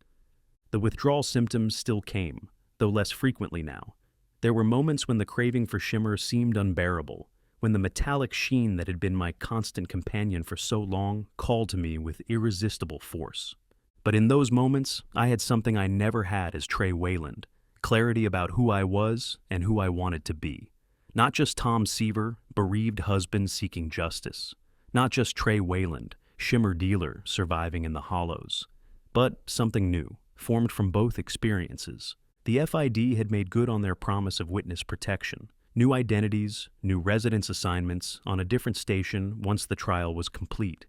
Speaker 2: The withdrawal symptoms still came, though less frequently now. There were moments when the craving for Shimmer seemed unbearable, when the metallic sheen that had been my constant companion for so long called to me with irresistible force. But in those moments, I had something I never had as Trey Weyland, clarity about who I was and who I wanted to be. Not just Tom Seaver, bereaved husband seeking justice. Not just Trey Weyland, Shimmer dealer surviving in the hollows. But something new, formed from both experiences. The FID had made good on their promise of witness protection. New identities, new residence assignments on a different station once the trial was complete.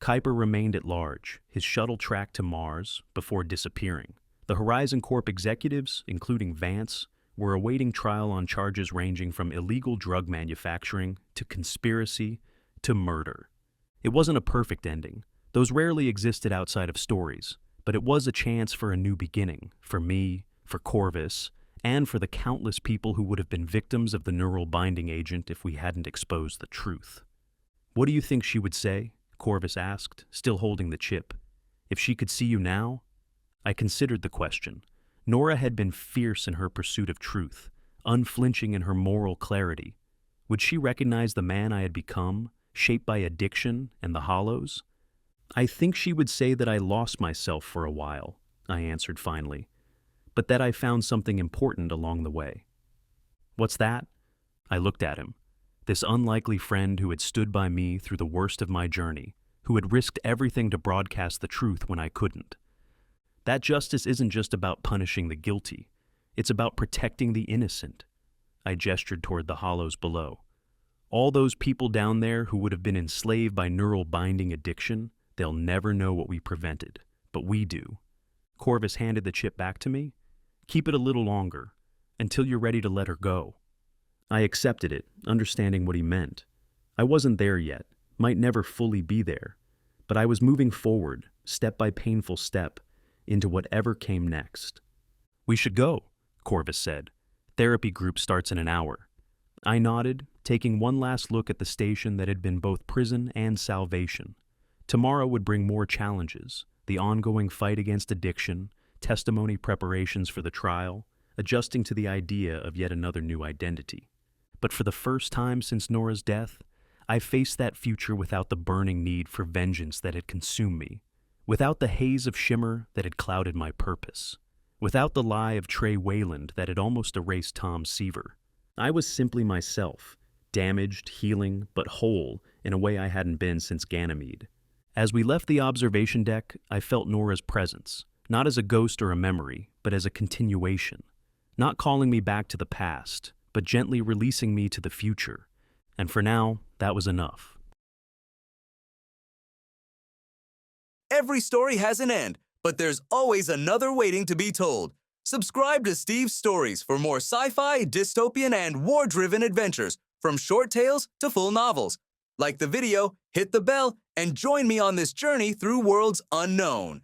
Speaker 2: Kyper remained at large, his shuttle tracked to Mars before disappearing. The Horizon Corp executives, including Vance, were awaiting trial on charges ranging from illegal drug manufacturing to conspiracy to murder. It wasn't a perfect ending. Those rarely existed outside of stories, but it was a chance for a new beginning, for me, for Corvus, and for the countless people who would have been victims of the neural binding agent if we hadn't exposed the truth. "What do you think she would say?" Corvus asked, still holding the chip. "If she could see you now?" I considered the question. Nora had been fierce in her pursuit of truth, unflinching in her moral clarity. Would she recognize the man I had become, shaped by addiction and the hollows? "I think she would say that I lost myself for a while," I answered finally, "but that I found something important along the way." "What's that?" I looked at him. This unlikely friend who had stood by me through the worst of my journey, who had risked everything to broadcast the truth when I couldn't. "That justice isn't just about punishing the guilty. It's about protecting the innocent." I gestured toward the hollows below. "All those people down there who would have been enslaved by neural binding addiction, they'll never know what we prevented, but we do." Corvus handed the chip back to me. "Keep it a little longer, until you're ready to let her go." I accepted it, understanding what he meant. I wasn't there yet, might never fully be there, but I was moving forward, step by painful step, into whatever came next. "We should go," Corvus said. "Therapy group starts in an hour." I nodded, taking one last look at the station that had been both prison and salvation. Tomorrow would bring more challenges, the ongoing fight against addiction, testimony preparations for the trial, adjusting to the idea of yet another new identity. But for the first time since Nora's death, I faced that future without the burning need for vengeance that had consumed me, without the haze of Shimmer that had clouded my purpose, without the lie of Trey Weyland that had almost erased Tom Seaver. I was simply myself, damaged, healing, but whole in a way I hadn't been since Ganymede. As we left the observation deck, I felt Nora's presence, not as a ghost or a memory, but as a continuation, not calling me back to the past, but gently releasing me to the future. And for now, that was enough.
Speaker 3: Every story has an end, but there's always another waiting to be told. Subscribe to Steve's Stories for more sci-fi, dystopian, and war-driven adventures, from short tales to full novels. Like the video, hit the bell, and join me on this journey through worlds unknown.